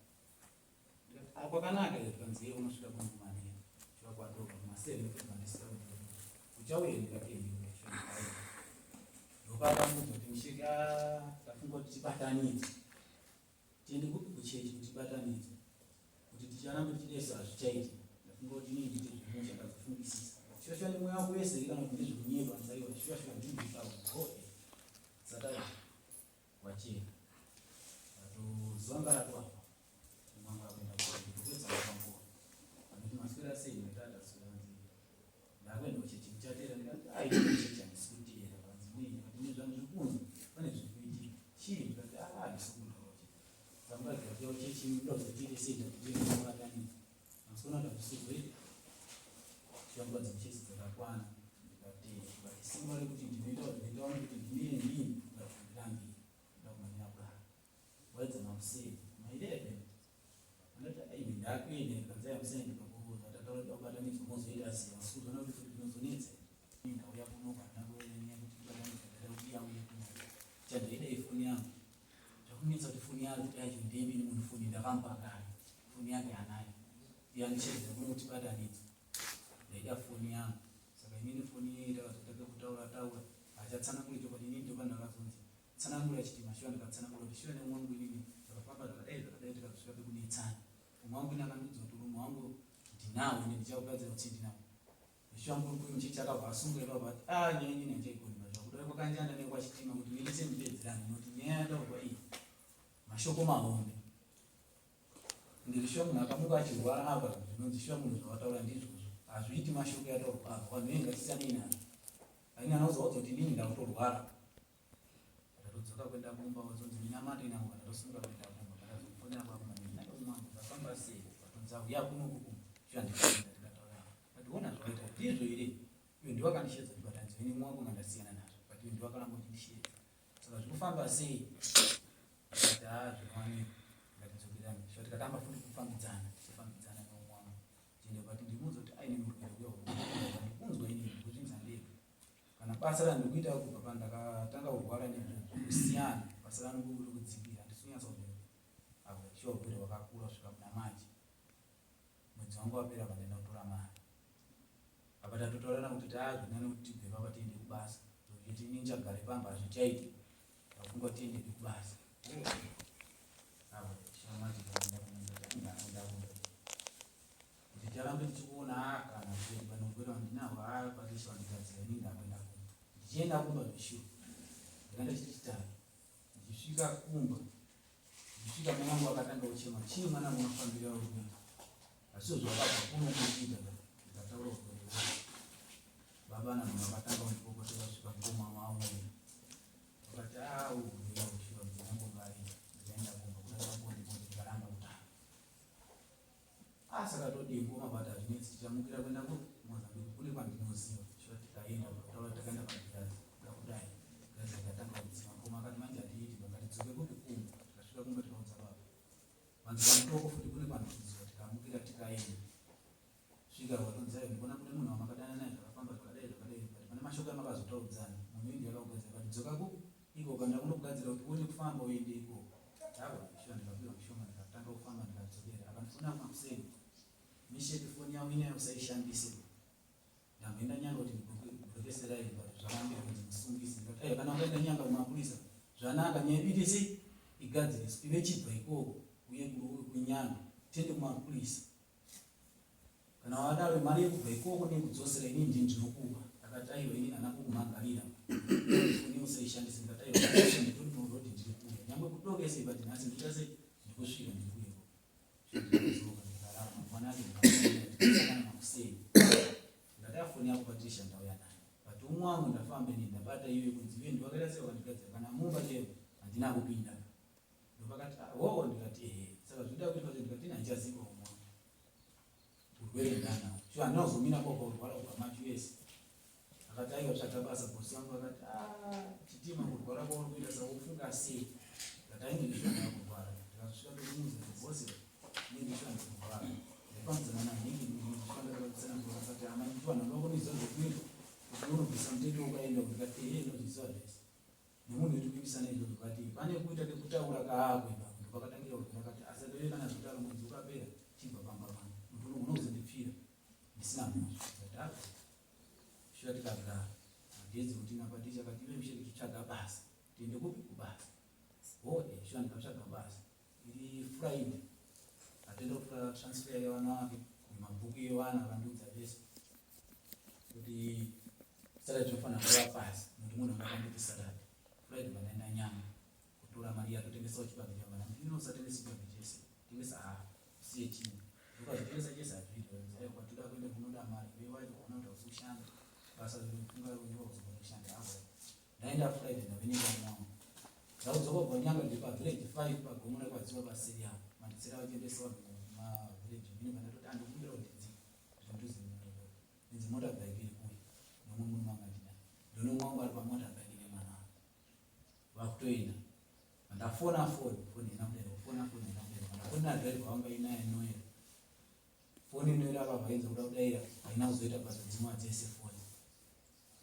kwakanaka kanzi iye unosvika kungumanheru shuwa kwadoka kumaseve kumanisira uchauya ndikatendeuya ndopakamudza kuti misheki tafunga kuti tibatanidze tiende kupi kuchechi kuti tibatanidze kuti ticharamba tichidesa hazvichaiti ndafunga kuti inini ndite zvimusha ndakufungisisa shuwa nemweya wako wese kana kuti ndezvekunyepa nzaiwa shuwa ndindiaoe saka wachena atozwanga ratwapa umwanga akuenda kupedza makambo anoti maswera sei ndakati asweranzi ndakwenda kuchechi muchatera ndikati aichechi handisikuteera kanzi nei katine zvangu zvikunzi pane zvikuiti chii ndikati handisikudaoche samukadzatiyawo chechi ndakuzotiite sei ndakutiemaatanidza masikona ndazvisizoita shambuka dzimuchechi dzakakwana ndikati simba rekuti ndinoitawo kuti ndinee ndini ndakutirambira ndakumanya kugara waidza makusei mairebe andati aivi ndakuenda ndikanzaya musei ndikakuuza tataurida kubatanidzwa mozoita sei masikuzona kuti futi tinozonetsa ndauya kunoka ndakuenya kuti kubatanidzwa ndaida kuti yauye kunoka chandaida ifoni yangu zvakunetsa kuti foni yangu kuti yacho ndeivi nemunhu foni ndakamupa kare foni yake hanayo yandishedza kuno kuti batanidza ndaida foni yangu saka inini foni takatotaka kutaura achatsanangura chokwadi inini ndopa ndakazonzi tsanangura chitima shuwa ndikatsanangura kuti shuwa nemwangu inini zvakafamba zvakadai tikazosvika pekunetsana umwe wangu inakandudza kuti urume wangu ndinawo ende ndichakugadzira kuti ndinawo ndishwangu kumchichaka vasungira vati nyenye nje kuno zvakudai kwakanjanda nekwachitima kuti uite mbedzerano noti nyaya ndauka iyi mashoko mahombe ndishwangu nakamuka achirwara apa zvinonzi shwangu zvavataura ndizvozvo hazviiti mashoko yataurwa apa vanhu venga tisanei nazvo aina anozoudza kuti inini ndakutorwara tatodzoka kuenda kumba wazonzi minyamata inangu ndatosunga kuenda kumba ndatofonera kwakumana mwangu zvafamba sei vatonza uya kunokuku shandikaenda tikataura pationa zvakaita ndizvo ere iwe ndiwakandishedza ndibatanzi ini mwangu ngandasiyana nazvo but iwe ndiwakaramba uchindishedza saka zvikufamba sei kuti zvinowani ngatidzokirani sho tikatamba futi kufambidzana tichifambidzana nomwangu tiende pati ndimunzo kuti aine murwere uyo ndikunzwa ini ndikuzvinza ndega kana basa randikuita kubva pandakatanga kurwara nekusiyana basa rangu kudzikira ndisunyatsa kuti avo chiwagwere wakakura kusvika kuna maji mwedzi wangu wapera pandaenda kutora mari apa tatotaurana kuti zvinoane kuti tibve papa tiende kubasa kuti ini ndichagare pamba hazvichaiti takungwa tiende kubasa avo chamaji kuti tarambe tichikuona kana kuti panogwera ndinawo patishwandikadzira ini ndakuenda kumba ndichienda kumba zveshuwa ndakaenda chichitatu ndichisvika kumba ndichisvika mwanangu akatanga kuchema chii mwana munofambira urikuita asiwo zvakabva kunokuita ndikataura kuti baba namama vakatanga kundipopotera kusvika ngoma wavo vakati urwere hweshuwa ndinangombarira ndikaenda kumba kudaakondikonde ndikaramba kutanga saka todii ngoma but hazvinetsi tichamukira kuenda kuMozambique kune kwandinoziva shuwa tikaenda taura takaenda pagirazi ndakudai girazi rikatanga kudziva ngoma akati manje hatiiti ngatidzokere kupi kumba tikasvika kumba tikaudza baba vanzi pamutoko futi kune kwandinoziva tikamukira tikaenda svika vatonzai ndikuona kune munhu wamakadana naye zvakafamba zvakadai but pane mashoko amakazotaudzana munhu indi yakakugadzira kuti dzoka iko kana kunokugadzira kuti uone kufamba uende ikoko ava shuwa ndikapira mushoma ndikatanga kufamba ndikadzokera akandifona makuseni misheki foni yavo inayo usaishandise ndamboenda nyanga kuti ndibhurokeserai but zvawambira kuti ndisungise ndikati kana ukaenda nyanga kumapurisa zvanaka nyaya ite sei igadziriswa ive chibva ikoko uye kunyanga tiende kumapurisa kana wadaro mari yekubva ikoko nekudzosera ini ndinokupa akati aiwa ini hana kukumangarira foni usaishandise ndikati aiwa nditodinoroti ndiri kuya nyangwe kudokesei but nhasi ndita sei ndikusvika ndiri kuyeko mwana ake ndikasakana makusei ndikati foni yako patisha ndauya nayo but umwe wangu ndafamba ini ndabata iwe kunzi iwe ndiwakaita sei wakandikadzira kana mumba chero handina kupinda ndopakati wowo ndikati saka zvinoda kuti kuti ndikati nandichaziva umwe urwere ndanao shuwa handinazomira kwaurwara kubva maUS akati aiwa tsvaga basa bosi wangu akati chitima kurwara kwauri kuita saufunga sei ndikati aindindishwana kurwara ndikazosvika kumuzi bosi ndindishwana kurwara ndaipanzana nanhingi ndishwandaakati ama ndiwana ndokoniziva zvokuita kuti unobvisa mutete ukaenda ndikati nozviziva zvese nemunhu wetikubisana izvozvo kati pane kuita kekutaura kaakwepa ndopakatangira urwere akati asatove kana zvotaro mwedzi ukapera chibva pamba pangu munhu unozondipfira ndisina mhosva kati shuwa tikagara agedzi kuti napaticha akati iwe misheki titsvaga basa tiende kupi kubasa shuwa ndikatsvaga basa iri Friday atenda kutora transfer yevana vake mabhuku evana akandiudza vese kuti Saturday tinofanira kuva pasi muti munhu angakanditi Saturday Friday vanaenda nyama kutora mari yatotengesawo chibage chavana inosatengesa chibage chese tengesa usiye chimwe ukazvitengesa chese hazviiti kwatida kuenda kunoda mari vevaiti kuona kuti hausiushanda basa rinofunga iwa kuzoba kushanda avo ndaenda Friday ndavenenga mwangu ndaudzoka kubva nyanga ndiri pavillage 5 pagomona kwadziwa paseri yavo manditsera vachiendesawo mavillage mine vanatoti andikumbira kuti ndinduzi inzi mota bike iri kuya nomwe munhu wangandina ndono mwangu ari pamota bike nemwana vakutoenda ndafona foni ina kudai kufona foni ina kudai ndafona driver wanga inaye noera foni noera apa vainza kuda kudaira haina kuzoita basa dzimwe dzese foni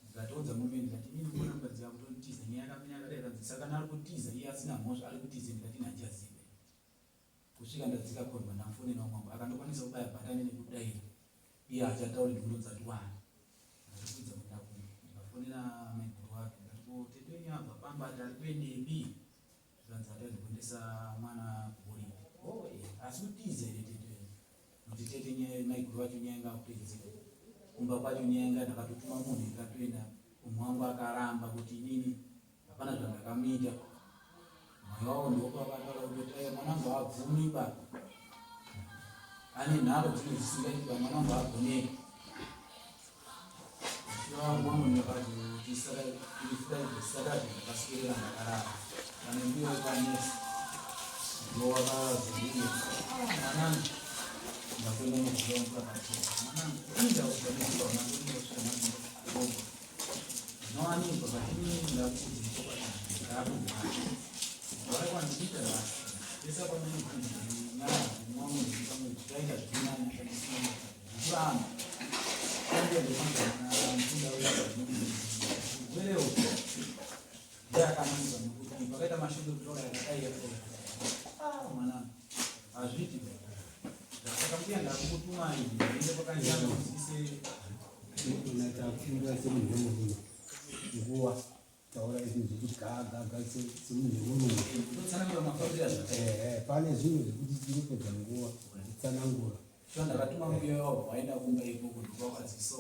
ndikatoudza murume ndikati ini mbona mukadzi yako totiza nyaya yakamira yakadai kanzi saka nari kutiza iye asina mhosva ari kutiza ndikati nandichazive kusvika ndadzika korwa ndamfonera umwangu akandokwanisa kubaya bhatani nekudaira iye achatauri ndikunonzati wani ndikudza kuenda kumba ndikafonera maiguru wake ndikati tete wenyu abva pambati ari kuendebi zvikanzi atari kuendesa mwana kuhoride asi kutiza ere tete wenyu kuti tete maiguru wacho nyaya inga kupedzika kumba kwacho nyenga ndakatotuma munhu ikatoenda umwangu akaramba kuti inini hapana zvandakamita mai wavo ndopavataura kuti mwanangu abvumiba ane nharo dzine dzisingaitwa mwanangu agoneka mwangu ndakati tisakati ndakaswirira ndakarara kana ndiyo kwanesi ndowakazouya mwanangu ndakwenda mukuva mukakatiwa mwanangu indauzaaiwa nowanikwa katini ndakudziiaaaaaiita pesa kwananyaya dzimwamuzvitaita zvinanya zvikuramba uwerewo ndeakananza nokuti pakaita mashudu kutora yakadai mwanangu hazviti saka ndakukutumai ende pakanjanga uziise
unatakura semunhu wemunhu nguva taura izvi zvekuti gaga semunhu wemunhu pane zvinhu zvekuti tinopedza nguva titsanangura
sho ndakatuma mbuya wavo waenda kumba ikoko ndokwakadziso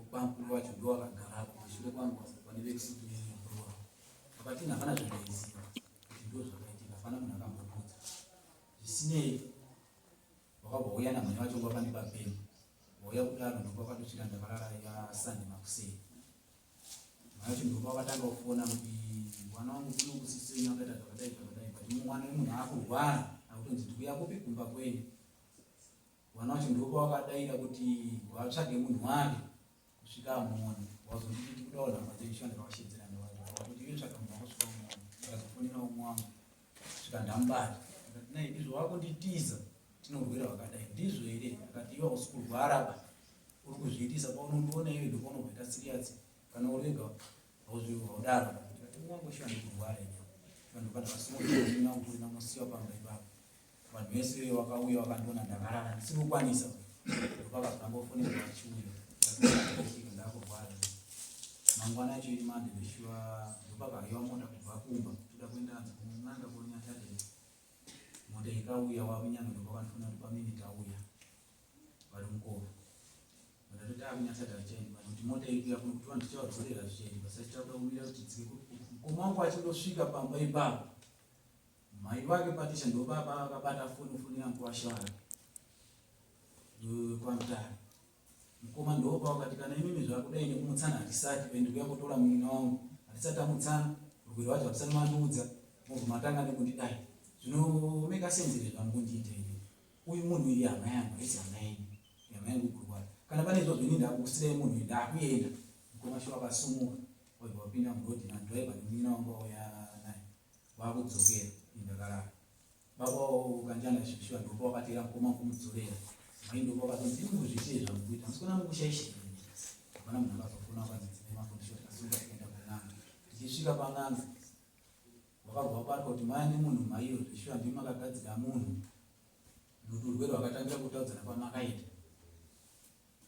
kwamukuru wacho ndowakagarapo mushure kwangu vaneve kusutu yemukuru wavo akati hapana zvandaiziva kuti ndo zvakaitika hapana munhu akambobvunza zvisinei wakabva uya namhani wacho ngwapanipa pemba wauya kudaro ndokwakatosvika ndakarara yasande makuseni mhani wacho ndokwakatanga kufona kuti mwana wangu kunokusisei akaita zvakadai zvakadai but mwana wemunhu akurwara akutonzi ndikuyakupi kumba kwenyu mwana wacho ndokwakadaira kuti watsvage munhu wake kusvika amuona wazonditi kudawo nhamba dzeisho ndakavashedzera newakuti itsvaga munhu wakusvika umuona akazofonera umwe wangu svika ndamubata akati nai izvo wakunditiza tinorwera wakadai ndizvo here akati iwa usi kurwara ba uri kuzviitisa paunondiona iwe ndopaunobvaita siriyasi kana urega hauzviudaro akati mwangu shiva ndikurwara iwe ndokandakasimuamusiwa pamba ipapo vanhu vese vakauya vakandiona ndakarara ndisiri kukwanisa ndopakazambofonera vachiuya ndakurwara mangwana acho iri mande veshiwa ndopakaiwa mota kubva kumba toda kuendanza kunanga konyatade mota ikauya wakunyanga ndopakandifona kuti pamini tauya vari mukova ndatoti akunyatsadha zvichaendwa kuti mota ikuya kuno kuti vanhu tichavadzorera zvichaendwa sati tauda kumira kuti dzike mukoma wangu achindosvika pamba ipapo mai wake patisha ndobaba akabata foni yangu washara kwamutari mukoma ndopa wakati kana imimi zvakudai nekumutsana hatisati ndikuya kutora munina wangu hatisati amutsana urwere wacho hatisati mandiudza mubva matanga nekundidai zvinomeka senzere zvamukundiita ini uyu munhu iyi hama yangu haisi hama yenyu hama yangu kurwara kana pane izvo zvini ndakusirai munhu ndakuenda mukoma sho akasumuka wabva wapinda murodhi nandwaiva nemunina wangu wauya naye vakudzokera ndakarara baba kanjana zvishwa ndopo wakatira mukoma kumudzorera mai ndopo wakatonzi ndiri kuzviitei zvamukuita musikona mukushaishira hapana munhu akazofona wakanzi dzine mafundisho tikasunga tikaenda kun'anga tichisvika pan'anga wakabva wabatwa kuti mai nemunhu maiyo zvishwa ndimi makagadzira munhu ndokuti urwere hwakatangira kutaudzana pamakaita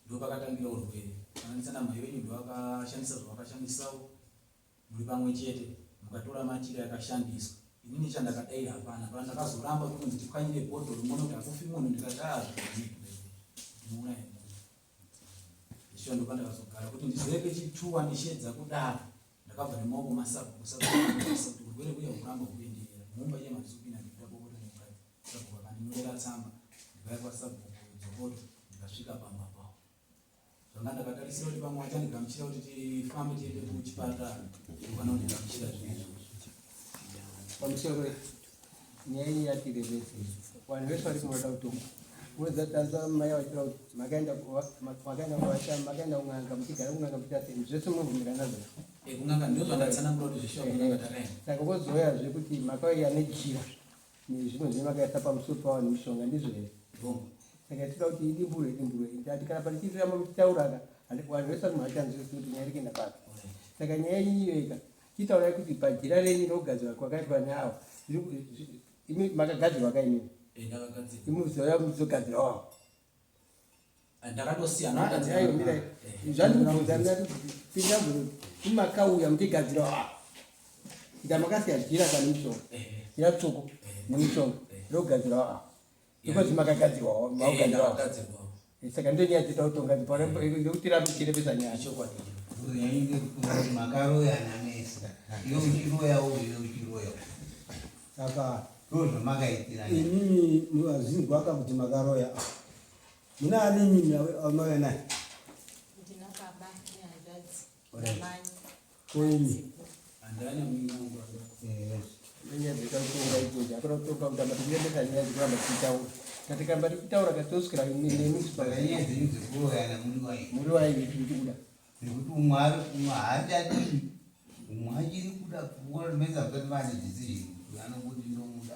ndopakatangira urwere kanganisana mai wenyu ndowakashandisa zvawakashandisawo muri pamwe chete mukatora machira yakashandiswa inini chandakadaira hapana pana ndakazoramba kunzi tipwanyire bhodhoro muone kuti hakufi munhu ndikati ndimuna isho ndopa ndakazogara kuti ndizoreke chituwa ndishedza kudaro ndakabva nemaoko masabu kuti urwere uya kuramba kuenderera mumba yemadisupina ndikuda bokota nemukadzi sabhuku akandinyorera tsamba ndikaya kwasabhuku dzokoto ndikasvika pamba pawo zvanga ndakatarisira kuti pamwe wacha ndikamuchira kuti tifambe tiende kuchipatara ndokana kuti ndikamuchira zvinezvo
pamusoro nyaya yatirevedze vanhu vese vari kunoda kutomba unozatanza mai vachira kuti makaenda kuvashama makaenda kun'anga muchigara kun'anga muchitateni zvese munobvumirana nazvo
kun'anga ndozvandatsanangura kuti zvishiwa kun'anga takaenda
saka kozoyazve kuti makauya nejira nezvimwe zvine makaisa pamusoro pavo nemishonga ndizvo here saka tida kuti idimbure ati kana panichitirama muchitauraka vanhu vese vari muhachanzvisi kuti nyaya iri kuenda papi saka nyaya iyoika chitaurai kuti pajira renyu rokugadzirwa kwakaitwa neavo makagadzirwa kaimini imuzoya muzogadzira wavo
ndakatosiyana
zvandikubvunza ndati pindaburuti imakauya muchigadzira wavo ita makasiya jira kana mishonga jira tsvuku nemishonga rokugadzira wavo ikozi makagadzirwawo maugadzira wavo saka ndonyaya dzitautonga ngekuti ramuchirepesa nyaya
chokwadi
Uyainde kuti makaroya nanesa. Iyo uchiroya uyo uchiroya.
Saka
Ndozvo makaitirana.
inini muvazinhu waka kuti makaroya. Muna anini amauya naye.
ndina baba nehanzvadzi
Alright.
namai
Koini.
andani mwinangu
nyaya dzitautonga idzodzo akada kutoka kuti amatirepesa nyaya dzikuramba tichitaura katikamba tichitaura katoswera
Nyaya dzenyu dzekuroya namuri waini.
muri wainge tichikuda
Nekuti umwe haachadii. Umwe achiri kuda kuonesa kuti vane decision. Uyu anongoti ndomuda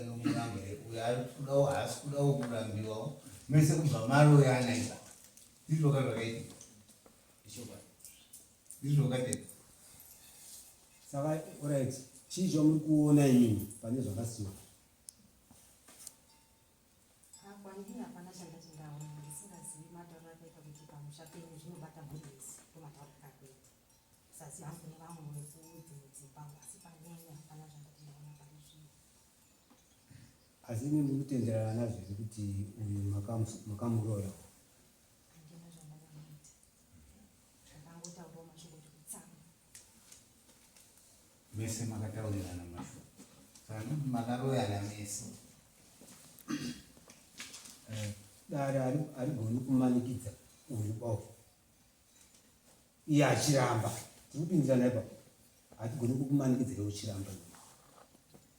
ndomuramba. Uyu ari kudawo haasi kudawo kurambiwawo. Mese kubva maroya anaita. Ndizvo zvakaitika.
chokwadi
Ndizvo zvakateka.
Saka alright. Chii chamuri kuona inini pane zvakasiya.
kwandini hapana changa chindaona ndisingazivi matauro akaita kuti pamusha penyu zvinobata mhuri yese ndomatauro akakuita sazi hangu nevamwe dzimba asi panyanya hapana zvanga chindaona pane zvinhu
Asi inini muri kutenderana nazvo here kuti uyu makamuroya.
handina zvandakamuita zvakangotaurawo mashoko kuti kutsama
Mese makataurirana mashoko. Saka ndoti makaroyana mese.
Dare harigoni kumanikidza uyu bavo. Iye achiramba. Tirikupindirana ipapo. Hatigoni kukumanikidza iwe uchiramba.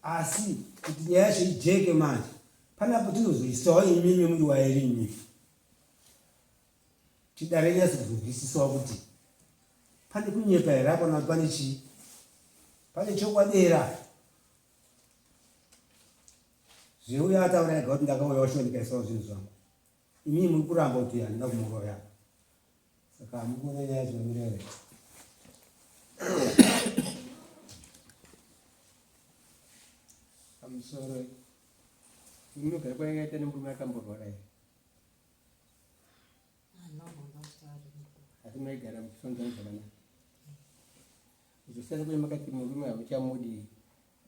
Asi kuti nyaya yacho ijeke manje. Panapo tinozoisawo imimi muri wairi imimi. Tidare nyasi kuzonzwisisawo kuti pane kunyepa here apa pane chii. Pane chokwadera. Zveuya ataura ega kuti ndakauya washondikaisawo zvinhu zvangu. Imimi muri kuramba kuti handina kumuroya. Saka hamukuna nyaya zvinomira here.
pamusoro inogara kwaingaita nemurume akamborwara here
anombonga kutaura
asi maigara muchisonzana zvakanaka kuzosiyana kune makati murume hauchamudi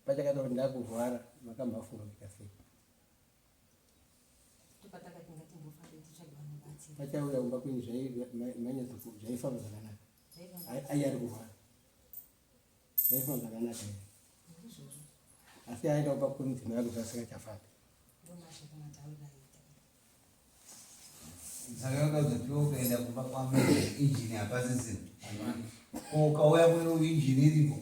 pachakata kuti ndakurwara makamhafunga sei
topatakati ngatimbofambe tichagwa mubatsiri
pachauya kumba kwenyu zvaifamba zvakanaka ai ari kurwara zvaifamba zvakanaka here
izvozvo
asi aenda kumba kwemudzimai yako zvasingachafambi
ndomashoko mataurira ita
Saka ukazotiwo kuenda kumba kwamene injini hapasisina. Ukauya kweno injini iripo.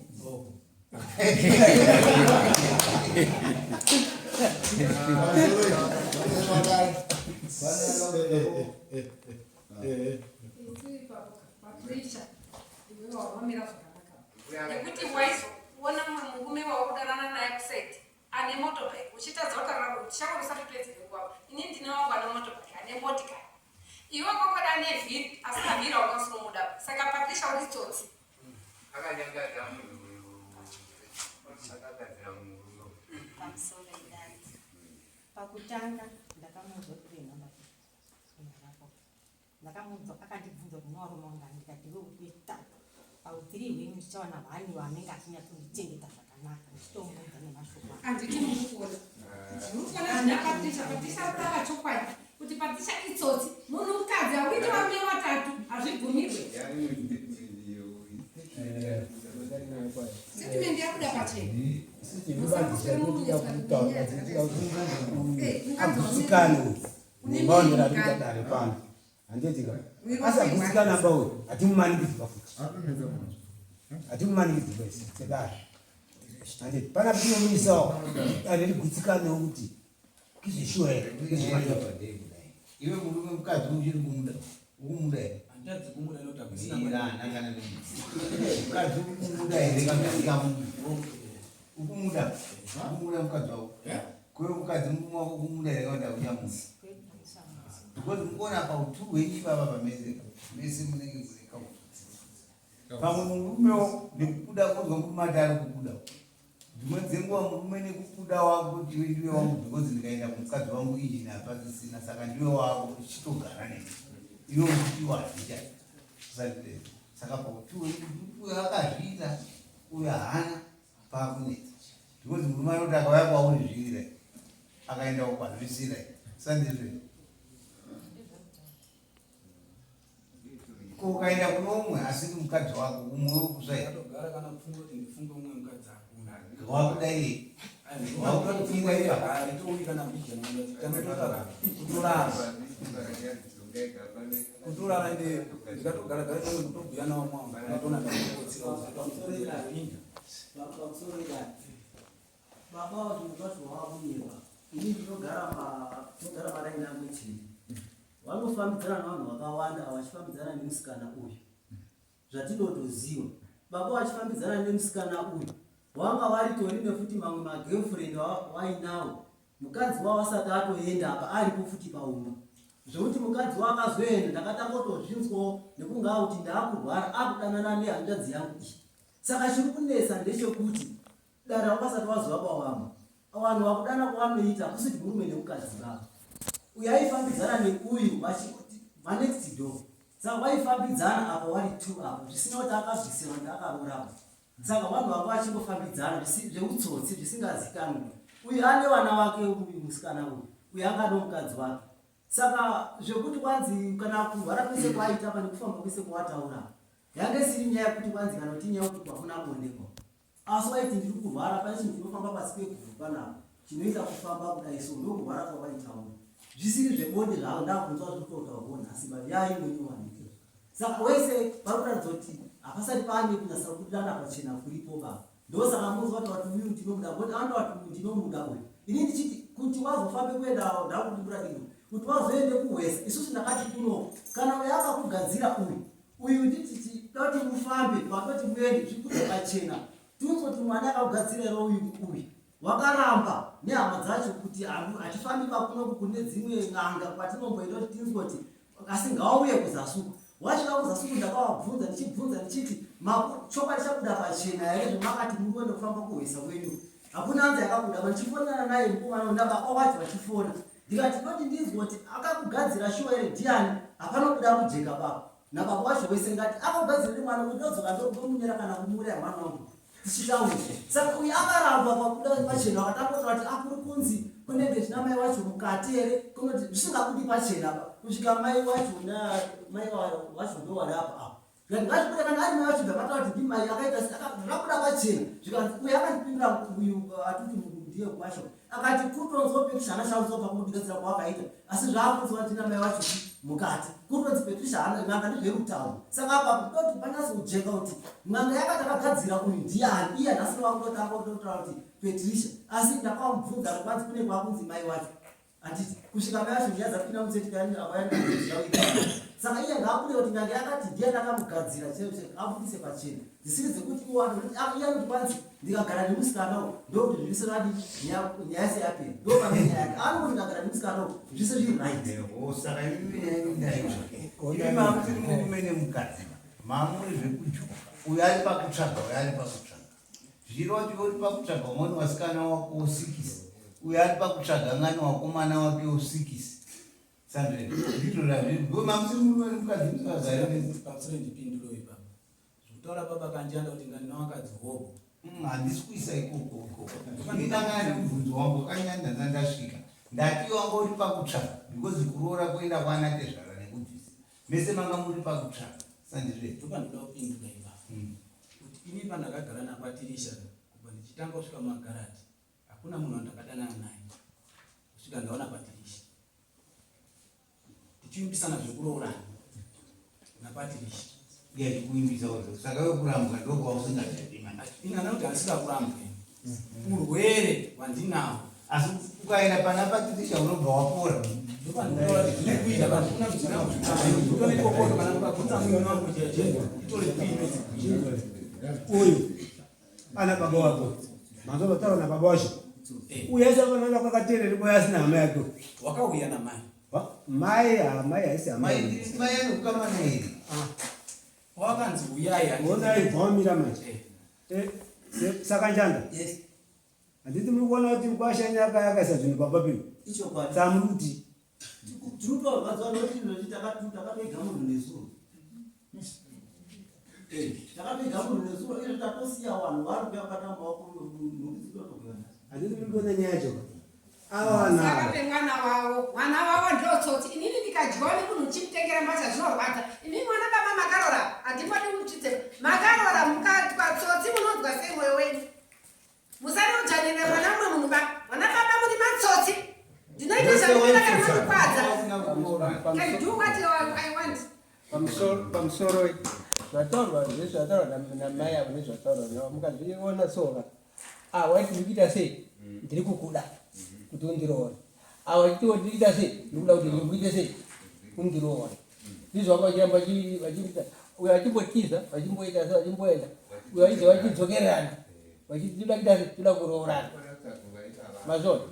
Patricia, iwe wawamira zvakanaka. Nekuti waizoona mumwe murume wakudanana naye kuseti ane motokari uchitadza kutaura kuti chako usati pedzere kwavo ini ndine wangu ane motokari ane motikari iwe kwakwada ane vhiri asi havhiri aungasinomuda saka Patricia uri tsotsi
pamusoro idai pakutanga ndakamuudza kuti renhamba rapo ndakamuudza akandibvunza kuti nowarume wangani ndikati iwe uri wetatu pautiri hwenyu ndichawana hwani wanenge achinyatsondichengeta zvakanaka ndichitomuudza nemashoko
handiti ndikukona ndikukona Patricia kutaura chokwadi kuti Patricia itsotsi munhukadzi hauiti varume vatatu hazvibvumirwe setimendi yakuda pachena
agutsikane nembaonera ari kuita dare pano handetika asi agutsikane amba uyu hatimumanikidzi pafuti hatimumanikidzi kwese sedare handeti pana patinomuisawo dare rigutsikane kuti kizvishuwa here
Iwe murume mukadzi uchiri kumuda. Ukumuda here.
handadzi kumuda nota
Mukadzi ukumuda here kana ukumuda. Ukumuda mukadzi wako. Kwewe mukadzi murume wako ukumuda here kana uchamuda. Because mukona pautu hwenyu baba pameze. Mese munenge kuzeka. Pamwe murumewo nekukuda kwozwa murume ari kukuda. Dzimwe dzenguva murume nekukuda wako kuti ndiwe wangu because ndikaenda kumukadzi wangu injini hapasisina saka ndiwe wako chitogara neni. Iwe uchitiwa hazvicha. Saka pautu uyo akazviita uyo haana paakunetsa. Because murume anoti akauya kwauri zvivira akaenda kukwanzvisira sandizve ukaenda kuno umwe asiri mukadzi wako umwe wekusvaya
Atogara kana kufunga kuti ndifunge umwe mukadzi akuna.
wakudai
kutorara ende ndikatogara gari kwangu kutobhuya nawo mwangu ndatoona ndakukotsira
baba wazvinhu wavuyeva ini ndinogara maraini amwe chete vanofambidzana navanhu vakawanda vachifambidzana nemusikana uyu zvatinotoziva baba vachifambidzana nemusikana uyu wanga varitori nefuti mamwe magirlfriend wainawo mukadzi wavo asati atoenda apa aripo futi paumba zvokuti mukadzi wavo akazoenda ndakatangotozvinzwawo nekungaa kuti ndaakurwara akudanana nehanzvadzi yangu iyi saka chiri kunesa ndechekuti dara wakasati wazova pawamba vanhu vakudana kwavanoita kusiti murume nemukadzi vavo uyu aifambidzana neuyu vachikuti manext door saka vaifambidzana apa vari 2 apo zvisina kuti akabvisira ndaakarorapo saka vanhu vako vachingofambidzana zveutsotsi zvisingazikanwi uyu ane vana vake uyu musikana uyu anga nomukadzi wake saka zvekuti kwanzi kana kurwara kwese kwaita pane kufamba kwese kwataura yange siri nyaya yekuti kwanzi kana kuti nyaya yekuti kwakuna kuonekwa asi waiti ndiri kurwara pane chinhu chinofamba pasi peguru panapo chinoita kufamba kudai so ndokurwara kwavaitaura zvisiri zvebonde zvavo ndakubvunzwa zvikutotaurwa nhasi but yaingonyowanika saka wese varikuratidza kuti hapasati paane kunyasa kudana pachena kuripo baba ndosaka muzwa kuti uyu ndinomuda kuti andoti ndinomuda uyu ini ndichiti kuti wazofambe kuenda ndakudibura ino kuti wazoende kuwest isusu ndakati kuno kana uyu akakugadzira uyu ndititi doti mufambe vakoti muende zvikuti pachena tinozoti mwana akakugadzira uyu wakaramba nehama dzacho kuti hatifambi pakunoku kune dzimwe n'anga kwatinomboenda kuti tinzoti asi ngauye kuzasuku wasvika kuzasuku ndakavabvunza ndichiti chokwadi chabuda pachena here zvemakati muri kuenda kufamba kuhwesa kwenyu hakuna anzi yakabuda vandichifonana naye mukomana nababa wacho vachifona ndikati doti ndinzwa kuti akakugadzira shuwa here ndiani hapanobuda kujeka baba nababa wacho wese ngati akakugadzira ndi mwana kuti ndodzoka ndomunyera kana kumuuraya mwana wangu tichitaura saka uyu akaramba pakuda pachena wakatambota kuti akuri kunzi kunenge tina mai wacho mukati here kunoti zvisingabudi pachena kusvika mai wacho mai wacho ndowarapa apa ngazvikuda kana ari mai wacho ndakataura kuti ndimai akaita zvakabuda pachena zvikanzi uyu akandipindura uyu atuti ndiye kwacho akati kutonzwa petishana shauzobva kumudikadzira kwakaita asi zvaakunzwa tina mai wacho mukati kutonzi petishana n'anga ndezverutauro saka apa doti panyazojeka kuti n'anga yakati akagadzira uyu ndiani iye nhasi wakutotanga kutotaura kuti petrisha asi ndakamubvunza kwanzi kune kwakunzi mai wacho handiti kusvika mai wacho ndiyadzapinda musetikaaaaita saka iye ngaakude kuti n'anga yakati ndiye ndakamugadzira abudise pachena dzisiri dzekuti iye anoti kwanzi ndikagara nemusikanawo ndokuti zvise vadi nyaya seyapera ndopane nyaya yake anokuti ndagara nemusikanawo zvise zviri right
saka imamuti murume nemukadzi mamuri zvekujuka uyu ari pakutsvaga uyu ari pakutsvaga zviroti uri pakutsvaga umweni wasikana wako osikisi uyu ari pakutsvaga ngani wakomana wake osikisi sandre ndito razviri mamuti murume nemukadzi
pamusoro ndipinduro ipapa zvekutaura baba kanjanda kuti ngani nawakadzi hobo
handisi kuisa ikoko ndinangana nemubvunzo wangu wakanyanda ndandasvika ndati wanga uri pakutsvaga because kuroora kuenda kwanatezvara nekubvisa mese manga muri pakutsvaga sandizve
topa ndoda kupindura ipapa kuti ini pandakagara napatirisha kubva ndichitanga kusvika mumagarati hakuna munhu wandakadanana naye kusvika ndaona patirisha tichiimbisana zvekuroorana napatirisha
yatikuimbisa saka wekurambwa ndokwausingachaima
ingana kuti handisikakurambwa urwere hwandinawo
asi ukaenda pana patirisha unobva wapora
uyu ana baba wako mazotaura na baba wacho uyu asafanana kwakaterere boya asina hama yake
wakauya namai
mai haisi hama
mai anokukamana here
wakanzi uyai
ona ibvamira manje saka njanda handiti muri kuona kuti kwashanyaka yakaisa zvinhu papapiro samuruti
tinotoarwadzwa noti takatoiga munhu nezuro takatoiga munhu nezuro izvo tatosiya vanhu vari kuyakata maoko nokuzitotokuana
handiti muri kuona nyaya yacho
saka mwana wavo ndotsotsi inini ndikadyiwa nemunhu uchimutengera mbasha zvinorwadza imi mwana baba
pamusoro zvataurwa zvezvataurwa namai avo nezvataurwa navo mukazviona tsoka waiti ndikuita sei ndiri kukuda kuti undiroora wachitiwo ndikuita sei ndikuda kuti ndikuite sei undiroora ndizvo vakachiramba vachiita uyo achimbotiza vachimboita se vachimboenda uyo vachidze vachidzokererana vachitida kuita sei toda kuroorana mazvona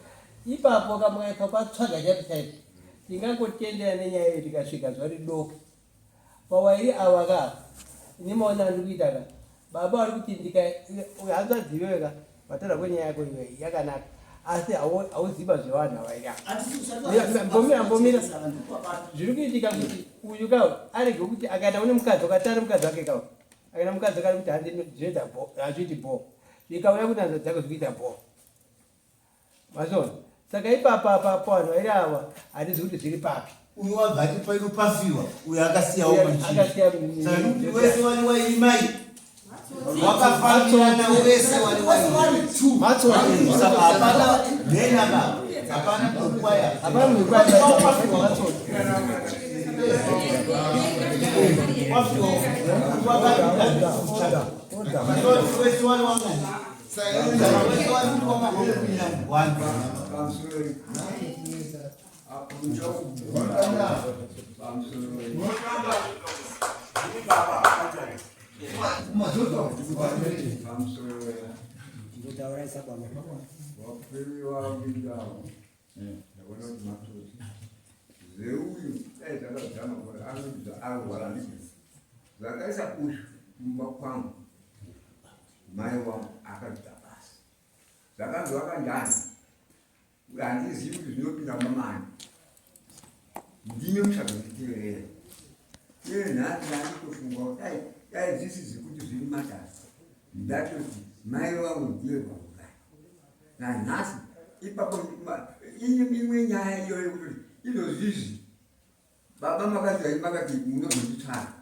ipapo kamwaika kwatsvaga chati chaipo tingangotendera nenyaya iyo tikasvika zuva ridoko pawairi ava kava nimaona ndikuita ka baba vari kuti hanzadziweka vatara kwenyaya yako iwe yakanaka asi hauziva zvevanhu avairambomira zviri kuitika kuti uyu kawo arege kuti akaenda une mukadzi wakatara mukadzi wake kawo akaenda mukadzi akati kuti handinoita hazviiti bho zvikauya kuti hanza dzake zvikuita bho mazvona saka ipapa vanhu vairi ava hatizi kuti zviri papi
uyu wabva tipaino pafiwa uyu akasiyawo manjii wese wani waimai wakafambirana wese wani waihapana nenaba hapana kukwaya wese wani wangani
zvakaisa kushu mumba kwangu mai wangu akaita basa zvakanzi vakandani handizivi kuti zvinopinda mamani ndine muchazonditeverera iye nhasi ndanditofunga kuti dai dzisizi kuti zviri matasi ndatoti mai vangu ndiye vauraya nanhasi ipapo imwe nyaya iyoyo kuti inozvizvi baba makati munozonditsvaka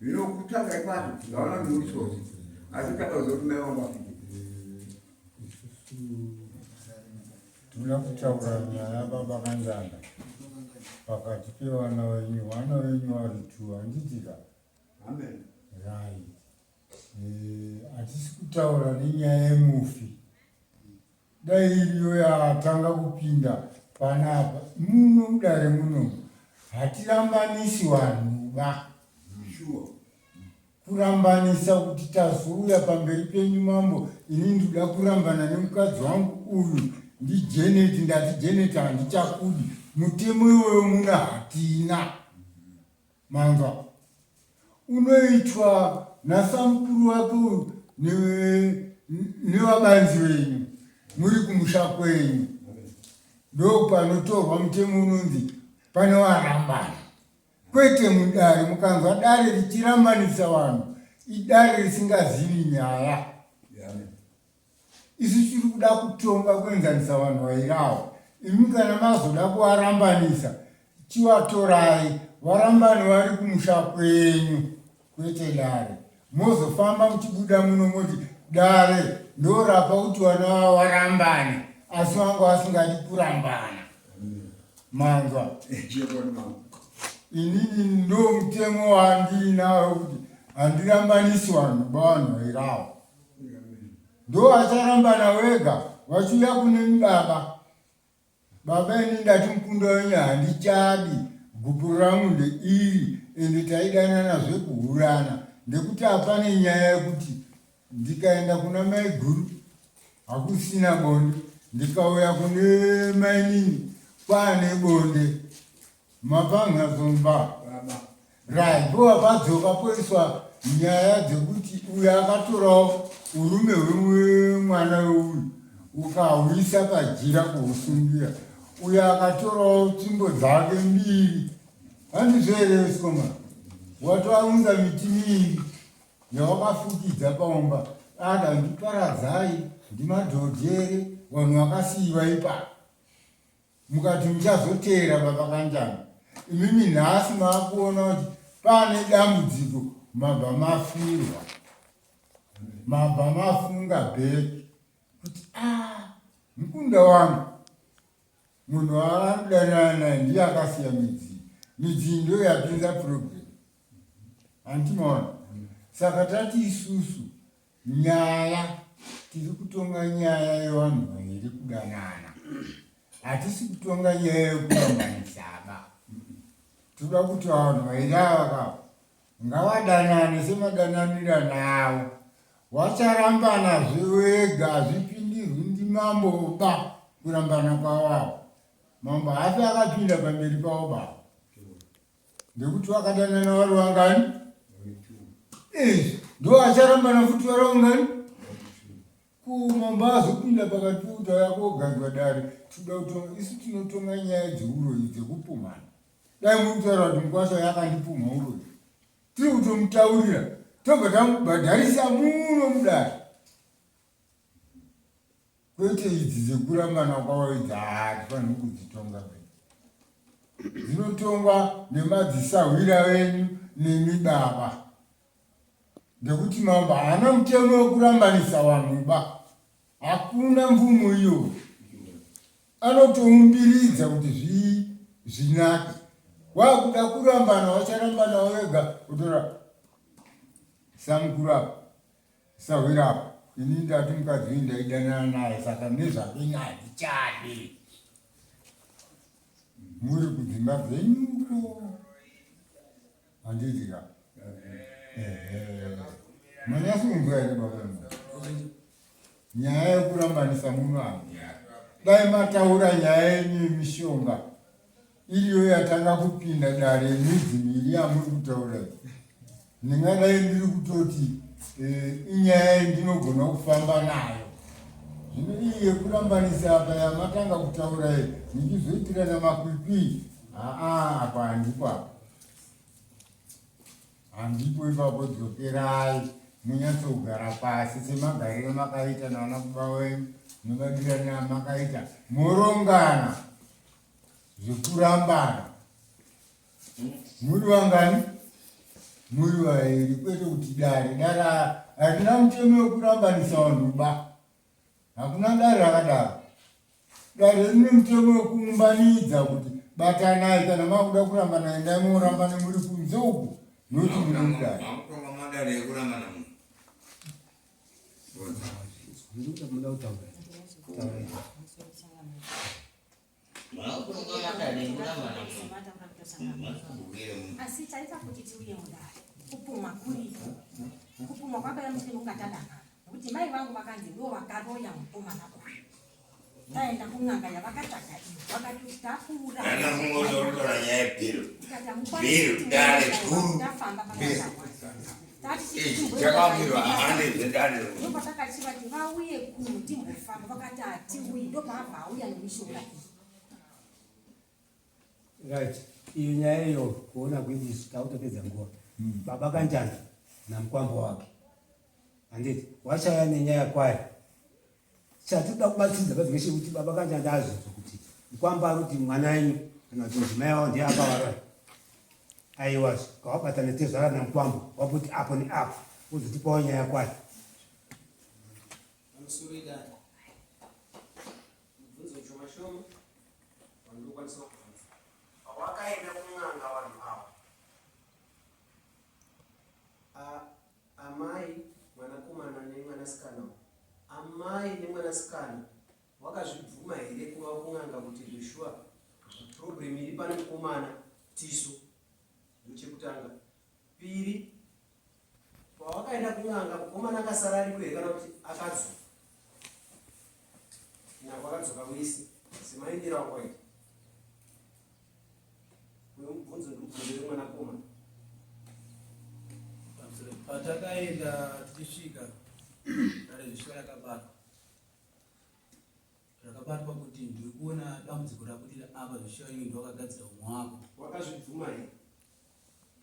zvino kutsvaka ipapo ndaona ndimutsotsi asi takazoti mai vangu afike
tinoda kutaura nyaya baba kanzana pakati pevana venyu vari tu handitika rai hatisi kutaura nenyaya yemufi dai iriyo yakatanga kupinda panapa muno mudare muno hatirambanisi vanhu ba kurambanisa kuti tazouya pamberi penyu mambo ini ndikuda kurambana nemukadzi wangu uyu ndijeneti ndati jeneti handichakudi mutemo iwoyo muna hatina manzwa unoitwa nasamukuru wake uyu nevabanzi venyu muri kumusha kwenyu ndo panotorwa mutemo unonzi pane warambana kwete mudare mukanzwa dare richirambanisa vanhu idare risingazivi nyaya isu tiri kuda kutonga kuenzanisa vanhu vairavo imi kana mazoda kuvarambanisa chivatorai varambani vari kumusha kwenyu kwete dare mozofamba muchibuda muno moti dare ndorapa kuti vana vavo varambani asi vangu vasingadi kurambana manzwa inini ndo mutemo wandiinawo kuti handirambanisi vanhu bavanhu vairavo ndo acharambana wega wachiuya kune baba baba ini ndati mukunda wenyu handichadi gupu rangu ndeiri ende taidana nazve kuhurana ndekuti hapane nyaya yekuti ndikaenda kuna mai guru hakusina bonde ndikauya kune mainini kwaane bonde mapangazomba rai ndo vakadzoka poiswa nyaya dzekuti uyo akatorawo urume hwemwana weuyu ukahwisa pajira kuhusungira uyo akatorawo tsvimbo dzake mbiri handizvoeresoma watoaunza miti miviri yawakafukidza paumba ada ndiparadzai ndimadhodhere vanhu vakasiyiwa ipapo mukati muchazoteera baba kanjani imimi nhasi maakuona kuti pane dambudziko mabva mafirwa mabva mafunga bheki kuti mukunda wangu munhu waanodanana naye ndiye akasiya midziyo midzindo yapinza program. Antimaona. Saka tati isusu nyaya tiri kutonga nyaya yevanhu vaviri kudanana. Hatisi kutonga nyaya yekurambanisaba. Toda kuti vanhu vaviri ava ngavadanane semadananira navo. Vacharambana zvewega hazvipindirwi ndimamboba kurambana kwavo. Mambo hafi akapinda pamberi pavo baba. Ndekuti vakadanana vari vangani? Ndo vacharambana futi vari vangani? Mambo azopinda pakati peutaura kogadzwa dare. Toda kutonga, isu tinotonga nyaya dzeuroi dzekupumana. Dai muri kutaura kuti mukwasha yakandipuma uroi. Tiri kutomutaurira. Tobva tamubhadharisa muno mudare. Kwete idzi dzekurambana kwavo idzi hatifaniri kudzitonga. Dzinotongwa nemadzisahwira venyu nemibaba. Ndekuti mambo haana mutemo wekurambanisa vanhu ba. Hakuna mvumo iyo. Anotoumbiridza kuti zvinake. Wakuda kurambana wacharambana wega kutora samukuru apa, sahwira apa. Ini ndati mukadzi ndaidanana naye saka nezvake handichadi. Muri kudzimba dzenyuko. Handiti ka. Manyasunzwa here baba. Nyaya yekurambanisa munhu hangu. Dai mataura nyaya yenyu yemishonga. Iriyo yatanga kupinda dare midzi miri yamuri kutaura. Ndingadai ndiri kutoti inyaya yendinogona kufamba nayo. Zvino iyi yekurambanisa apa yamatanga kutaura iyi nichizoitirana makwikwi. Apa handipo apa. Handipo ipapo dzokerai munyatsogara pasi semagariro makaita nawana kuba wenyu nevadirana makaita morongana zvekurambana. Muri vangani? Muri vaviri. Kwete kuti dare harina mutemo wekurambanisa vanhu ba. Hakuna dare rakadaro. Dare rine mutemo wekuumbanidza kuti batanai kana makuda kurambana endai morambana muri kunze uku. Noti muri mudare.
Makutonga madare ekurambana munhu.
Muda kutaura.
Asi taita kuti tiuye mudare kupumwa kuripo. Kupumwa kwakaya musini ungatadana. Kuti mai vangu vakanzi ndo vakaroya mukomana uyu. Taenda kun'anga yavakatsvaga iyo vakati takura.
Ana mungozorutora nyaya yebhiru. Bhiru dare guru.
Tafamba pakatawa.
Chakambirwa hande dzedare.
Ndo patakachiva kuti vauye kuno timbofamba vakati hatiuyi ndo paabva auya nemishonga iyi.
Right. Iyo nyaya iyo kuona kuti tautopedza nguva. Baba Kanjani namukwambo wake. Handiti wachaya nenyaya kwayo. Chatinoda kubatsiriza pasi peshe kuti Baba Kanjani azvizvo kuti mukwambo ari kuti mwana wenyu kana kuti mudzimai wavo ndiye akavarora. Aiwazvo kawabatana tezvara namukwambo wakuti apo neapo uzotipawo nyaya kwayo.
Vanosuridana. Mubvunzo chomashoma vanokwanisa kubvunza. Pawakaenda kun'anga vanhu ava. Amai mwanakomana nemwanasikana. Amai nemwanasikana wakazvibvuma here kuva kun'anga kuti Joshua problem iri pane mukomana Tiso. Ndochekutanga. Piri, pawakaenda kun'anga mukomana akasara ariko here kana kuti akadzoka. Nyangwe akadzoka wese semaendera wakwaita. Mubvunzo ndikubvunzo remwanakomana.
Patakaenda tichisvika dare Joshua rakabatwa. Rakabatwa kuti ndikuona dambudziko rakuti apa Joshua iwe ndowakagadzira umwe wako.
Wakazvibvuma here?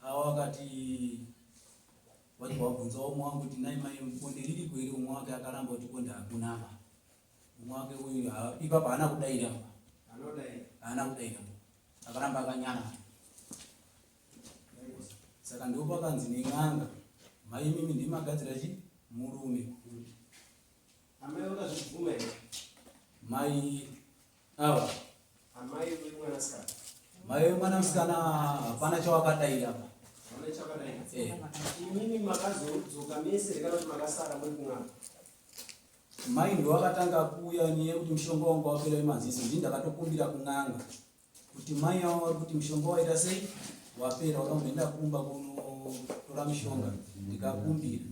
Wakati wabvunza umwe wangu kuti nai mai bonde riri kweri umwe wake akaramba kuti bonde hakuna apa. Umwe wake uyu ipapo haana kudaira. Haana kudaira. Akaramba akanyana. Saka ndopakanzi nen'anga mai mimi ndimagadzira murume.
Amai wakazvibvuma here?
Mai ava.
Amai wemwanasikana.
Mai mwana msikana hapana chawakadaira apa.
Imimi makazodzoka mese rekana kuti makasara muri kung'anga.
Mai ndo wakatanga kuuya niye kuti mushonga wangu wapera maziso. Ndini ndakatokumbira kung'anga. Kuti mai yao kuti mushonga waita sei wapera wakaenda kumba kuno tora mushonga. Ndikakumbira.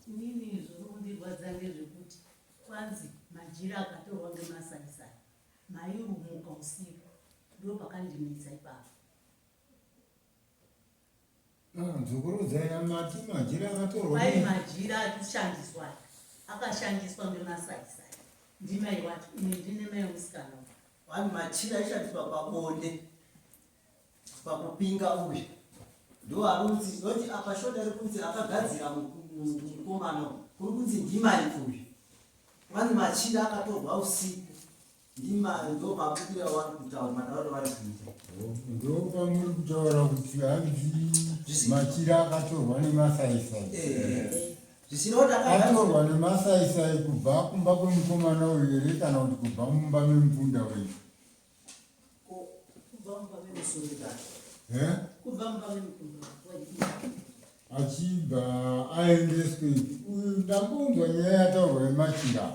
Inini zvorondirwadza ngezvekuti kwanzi majira akatorwa ngemasaisai mairumuka usiku ndo pakandinetsa ipapo.
Nzukurudzanya mati majira akatorwa.
Kwai majira akushandiswa akashandiswa ngemasaisai. Ndimai wacho ine ndine mai musikana.
Wani machira aishandiswa pabonde pakupinga uyu. Ndo arunzi noti apashota rekunzi akagadzira mukomana kuri kunzi ndimai uyu. Wani machira akatorwa usiku. Ndimai ndo mabukira wari kutaura matauro vari kuita.
Ndo pamuri kutaura kuti hanzi machira akatorwa nemasaisai. Atorwa nemasaisai kubva kumba kwemukomana uyu here kana kuti kubva mumba memupunda weyu? Achibva aendeswe. Ndambonzwa nyaya yataurwa yemachira.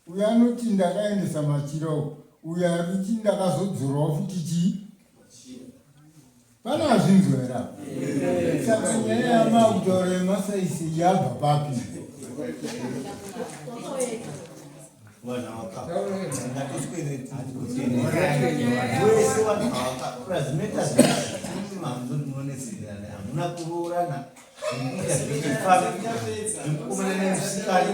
Uyu anoti ndakaendesa machira uyu ariti ndakazodzorwa futi chii? Pana zvinzwera. Saka nyaya yamakutaura yemasaisai yabva papi?
Wese vanhu vakakura zvinoita zvinonetsirana hamuna kuroorana zvekukomana nemusikana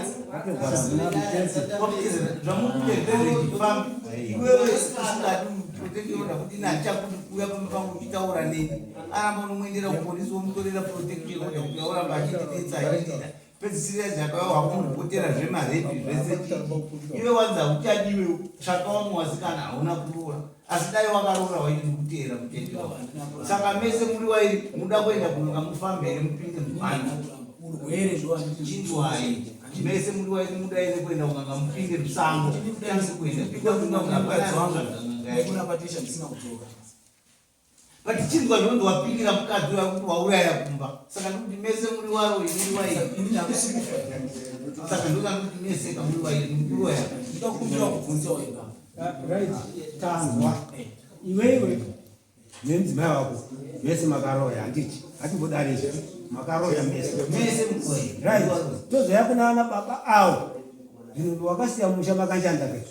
zvamukuzvezvechifambi iwewe usingadi protection kuti nachakuti kuuya pamwe pangu uchitaura neni aramba unomwendera kupolisi womutorera protection kuti auramba achitidetsa achitida pedzisira zvakaiwa wakunogotera zvemarepi zvese iwe wanza uchadiwe tsvaka wamuwasikana hauna kuroora asi dai wakaroora waiti kutera mutende wako saka mese muri wairi muda kuenda kunonga mufambere mupinde mubhani chindwai mese muri wairi muda ere kuenda kunanga mupinde musango tanzi kuenda but chindwa ndondo wapingira mukadzi wakuti wauraya kumba saka ndikuti mese muri waro muri wairi saka ndokuti mese kamuri wairi muri wairi
Ndikumbira kubvunza wega.
Right, tanzwa. Iwewe nenzimai wako mese makaroya handiti hatimbodarisi makaroya mese
mese.
Right, tozoya kuna baba awo zvinhu wakasiya musha makanjanda ketu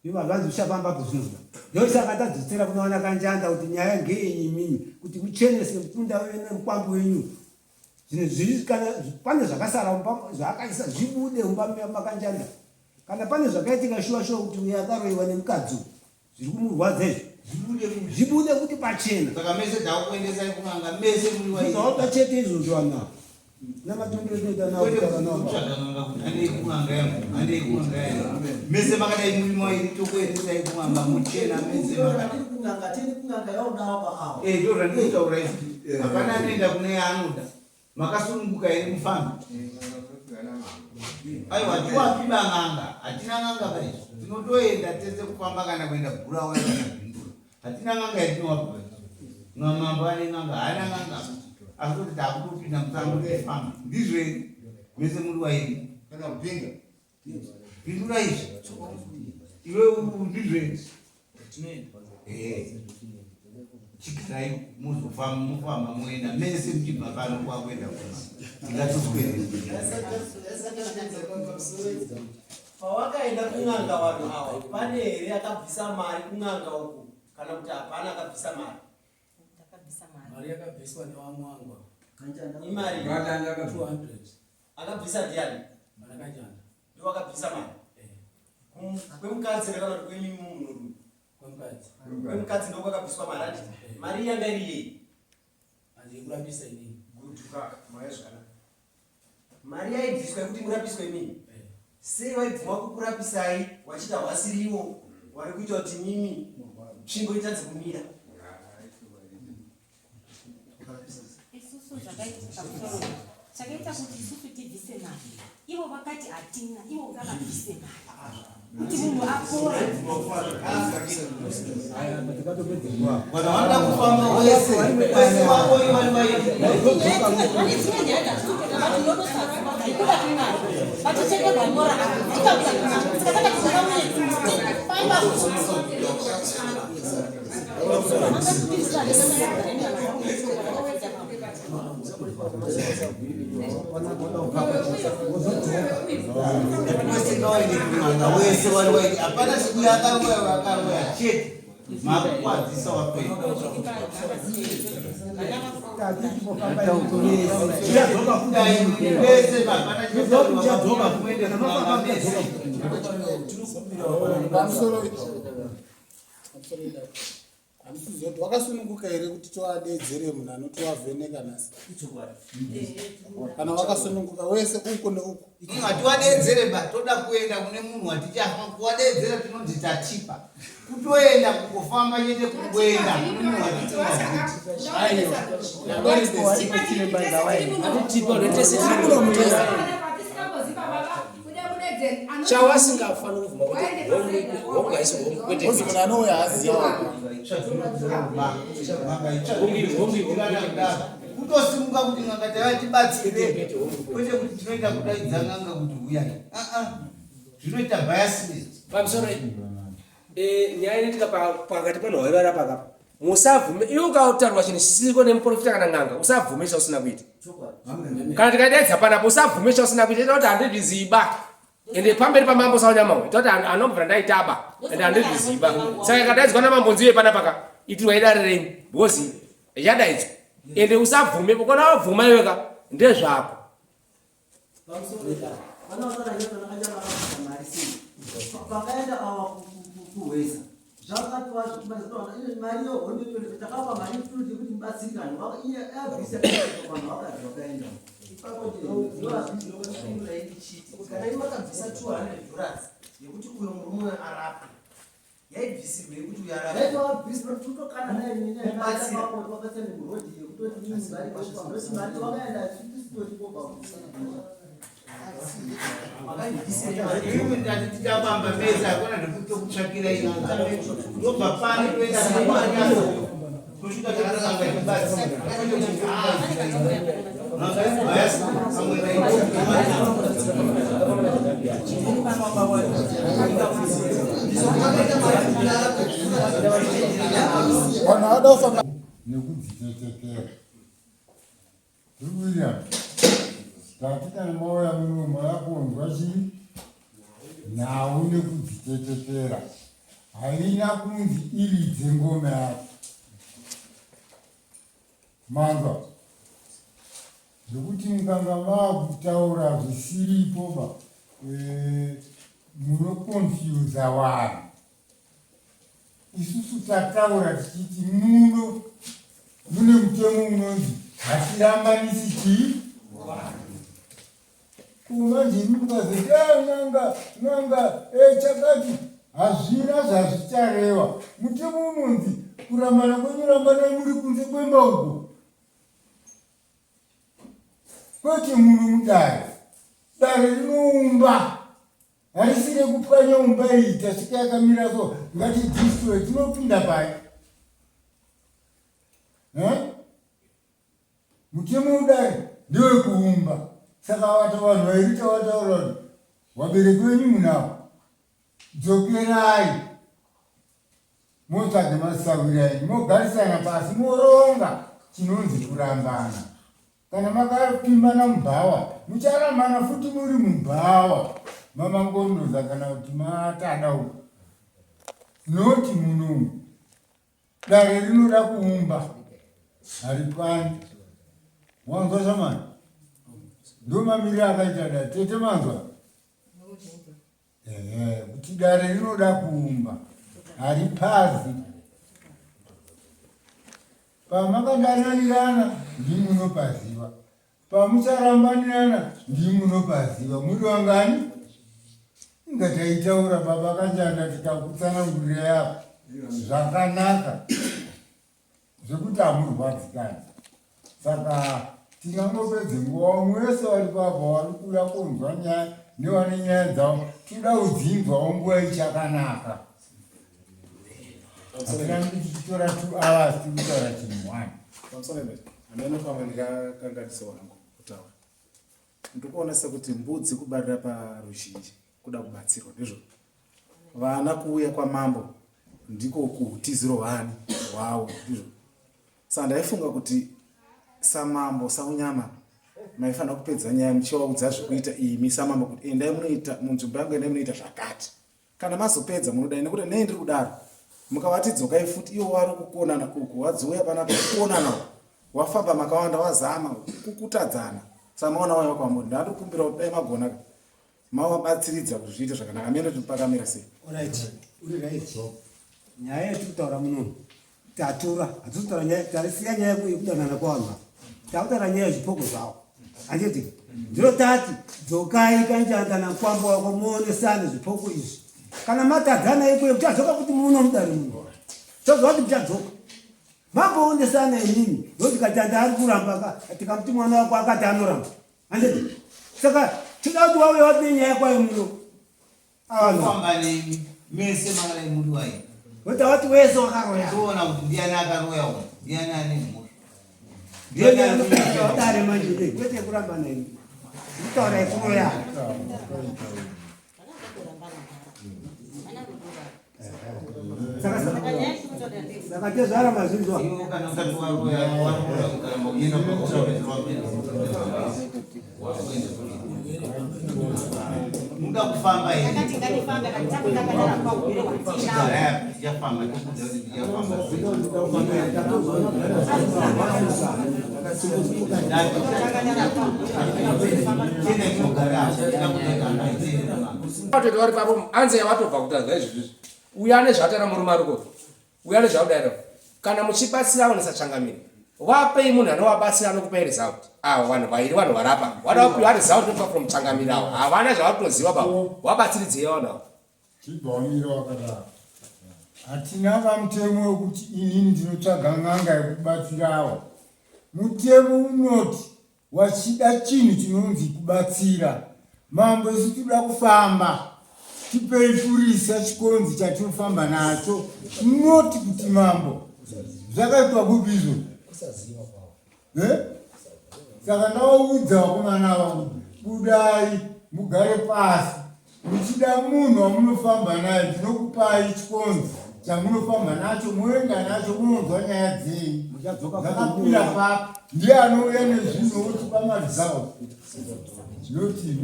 ivo havanzi uchafambapo zvinoda ndosaka tadzosera kunoona kanjanda kuti nyaya ngeenyimini kuti muchenese mupunda nemukwambu wenyu zvinhu zviri kana pane zvakasara zvakaisa zvibude mumba makanjanda kana pane zvakaitika shuwa kuti uyo akaroiwa nemukadzi zviri kumurwadza izvo zvibude kuti pachena
saka mese takuendesai kunanga mese muri wairi
zvaoda chete izvozvo ana namatondorotoita
mese makadai muri wairi tokuendesai kunanga muchena mese
kunanga tiri kunanga yaudawa paawo
ndo zvandinotaura izvi hapana anoenda kune yaanoda makasununguka iri mufambi aiwa tiwapiba ng'anga hatina ng'anga paizvo tinotoenda tese kufamba kana kuenda guraura kana bhindura hatina ng'anga yatinowapa ng'amamba ane ng'anga haana ng'anga asi kuti takutopinda musango teifamba ndizveri mese muri wairi kana kupinga bhindura izvi iwe ndizveri chikirai mufamba moenda mese muchibva pano kwakuenda
pawakaenda kung'anga vanhu ava pane here akabvisa mari kung'anga uku kana kuti hapana akabvisa mari
Mari yakabviswa nevamwangwa.
imari
200.
akabvisa ndiani
Manakajanda.
ndo akabvisa mari kwemukadzi rekana kuti kwemimi munhurume kwemukadzi ndoko akabviswa mari ati mari yanga iri yei
Andikurapisa inini.
mari yaibviswa yekuti murapiswe mimi sei waibvuma kukurapisai wachida hwasiriwo wari kuita kuti mimi tsvimbo itadzi kumira
isusu zvakaitika musoro chakaita kuti isusu tibvise mari ivo vakati hatina ivo ngavabvise mari kuti munhu apore.
Kana wanda kufamba wese wako vari vaiti wese vari vaiti hapana siku yakauya chete makukwadzisa wapera
Hamsizoti wakasununguka here kuti toadedzere munhu anotovavheneka nhasi kana wakasununguka wese uku neuku
hatiwadedzere ba toda kuenda kune munhu watichafa kuwadedzera tinonzi tatipa kutoenda kungofamba chete kuenda kune munhu
chawasingafanira
munhu anouya haziva
kutosimuka kuti nganga tavatibatsire kwete kuti tinoita kudaidza nganga kuti uyai zvinoita biasness
pamusoro nyaya inoitika pakati panhu vaivara pakapa musabvume iwe ukautarwa chinhu chisiko nemuprofita kana nganga usabvume chausina kuita kana tikadaidza panapo usabvume chausina kuita ita kuti handizviziba ende pamberi pamambo saunyamawe ita kuti anobvira ndaitaba ende handizviziba saka ikadaidzwa namambo nzive panapaka itirwa idarireni because ichadaidzwa ende usabvume ukona wabvuma iweka ndezvako
pakaenda kuhweza zvakatwa mari yohondo takapa mari kuti mubatsirikane iye abvisa vanhu vakati vakaenda
Kana imakabvisa 200 dollars yekuti uyo murume arape. Yaibvisirwe yekuti uyo arape.
Yaibvisirwe tutokana naye nenyaya wakati murodi yekutoti mari kwashosi mari wakaenda chitori koba.
Tichapamba meza akona ndikutokutsvakira iyo ndobva pano toenda kusvika takasanga chibasi
nekudzitetekera William katika moyo muno yakonzwa chii nawo nekudzitetekera haina kunzi iridze ngoma yako manzwa zvokuti mukanga maakutaura zvisiripoba munokonfyuza vanhu isusu tataura tichiti muno mune mutemo unonzi hatirambanisi chii kumanjimukazeti nanga chakati hazvina zvazvichareva mutemo unonzi kurambana kwenyu rambanai muri kunze kwemba uko kwete munhu mudare dare rinoumba harisire kupwanya umba iyi tasvika yakamira so ngati destroy tinopinda pai mutemo udare ndewe kuumba saka wata vanhu vairita wataura kuti wabereki wenyu munavo dzokerai motsvage masawirai mogarisana pasi moronga chinonzi kurambana kana makapimbana mubhawa mucharambana futi muri mubhawa mamangondoza kana kuti matada uko noti munomu dare rinoda kuumba harikwani wanzwa shamani ndo mamiri akaita da tete manzwa kuti dare rinoda kuumba haripazi pamakandananirana ndimunopaziva pamucharambanirana ndimunopaziva muri wangani ingataitaura baba kanjanda tikakutsanangurira yapo zvakanaka zvekuti hamurwadzikani saka tingangopedze nguva umwe wese vari papa vari kuda kunzwa nyaya ndivane nyaya dzavo toda kudzinzwawo nguva ichakanaka hatina kuti titora 2 hours tikutaura chinhu 1
amene pamwe ndikakanganisa wangu kutaura ndikuona sekuti mbudzi kubarira paruzhinji kuda kubatsirwa ndizvo vana kuuya kwamambo ndiko kutiziro hwani hwavo ndizvo saka ndaifunga kuti samambo saunyama maifanira kupedza nyaya muchivaudza zvekuita imi samambo kuti endai munoita munzvimbo yangu endai munoita zvakati kana mazopedza munodai nekuti nei ndiri kudaro mukavati dzokai futi iwo vari kukonana uku wadzouya panapa kukonana wafamba makawanda wazama kukutadzana samaona waiwa kwamuri ndandiri kumbira kuti dai magona mavabatsiridza kuti zviite zvakanaka amene tipakamira sei
nyaya yetitaura munomu tatura hatitaura nyaya tarisiya nyaya yekudanana kwavanhu takutaura nyaya yezvipoko zvavo handiti ndiro tati dzokai kanjandana kwamba wako muonesane zvipoko izvi kana matadzana ikweyo muchadzoka kuti muno mudare muno tozva kuti muchadzoka mamboondesana inini ndokuti katanda ari kuramba tikamuti mwana wako akati anoramba handiti saka tida kuti wauya wati nyaya kwayo muno
famba nemi mese mangala muri wai
wati wese wakaroya
toona kuti ndiani akaroya uno ndiani ane mhuri
ndianadare manje kwete kuramba neni nditaura ikuroya saka tezvara mazinzwa
muda kufamba
vari papo anze yavatobva kutadza izvizvi uya nezvatara murume ariko uya nezvaudaro kana muchibatsira onesa changamiri wapei munhu anowabatsira anokupai result avo vanhu vairi vanhu varapa wada kupiwa result nekuva from changamiri avo havana zvavatoziva bavo wabatsiridzei vanhu avo
chibvaumiro wakadaro hatina kamutemo wekuti inini ndinotsvaga n'anga yekubatsirawo mutemo unoti wachida chinhu chinonzi kubatsira mambo isu tinoda kufamba tipei purisa chikonzi chatinofamba nacho noti kuti mambo zvakaitwa kubizo saka ndavaudza vakomana vangu budai mugare pasi muchida munhu wamunofamba naye ndinokupai chikonzi chamunofamba nacho moenda nacho munonzwa nyaya dzenyu zvakapira papa ndiye anouya nezvinhu otipa marizao ndinotii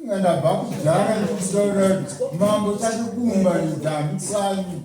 ndabva kudhara ndikutaura kuti mambo tachikumba nidhambi kwanyu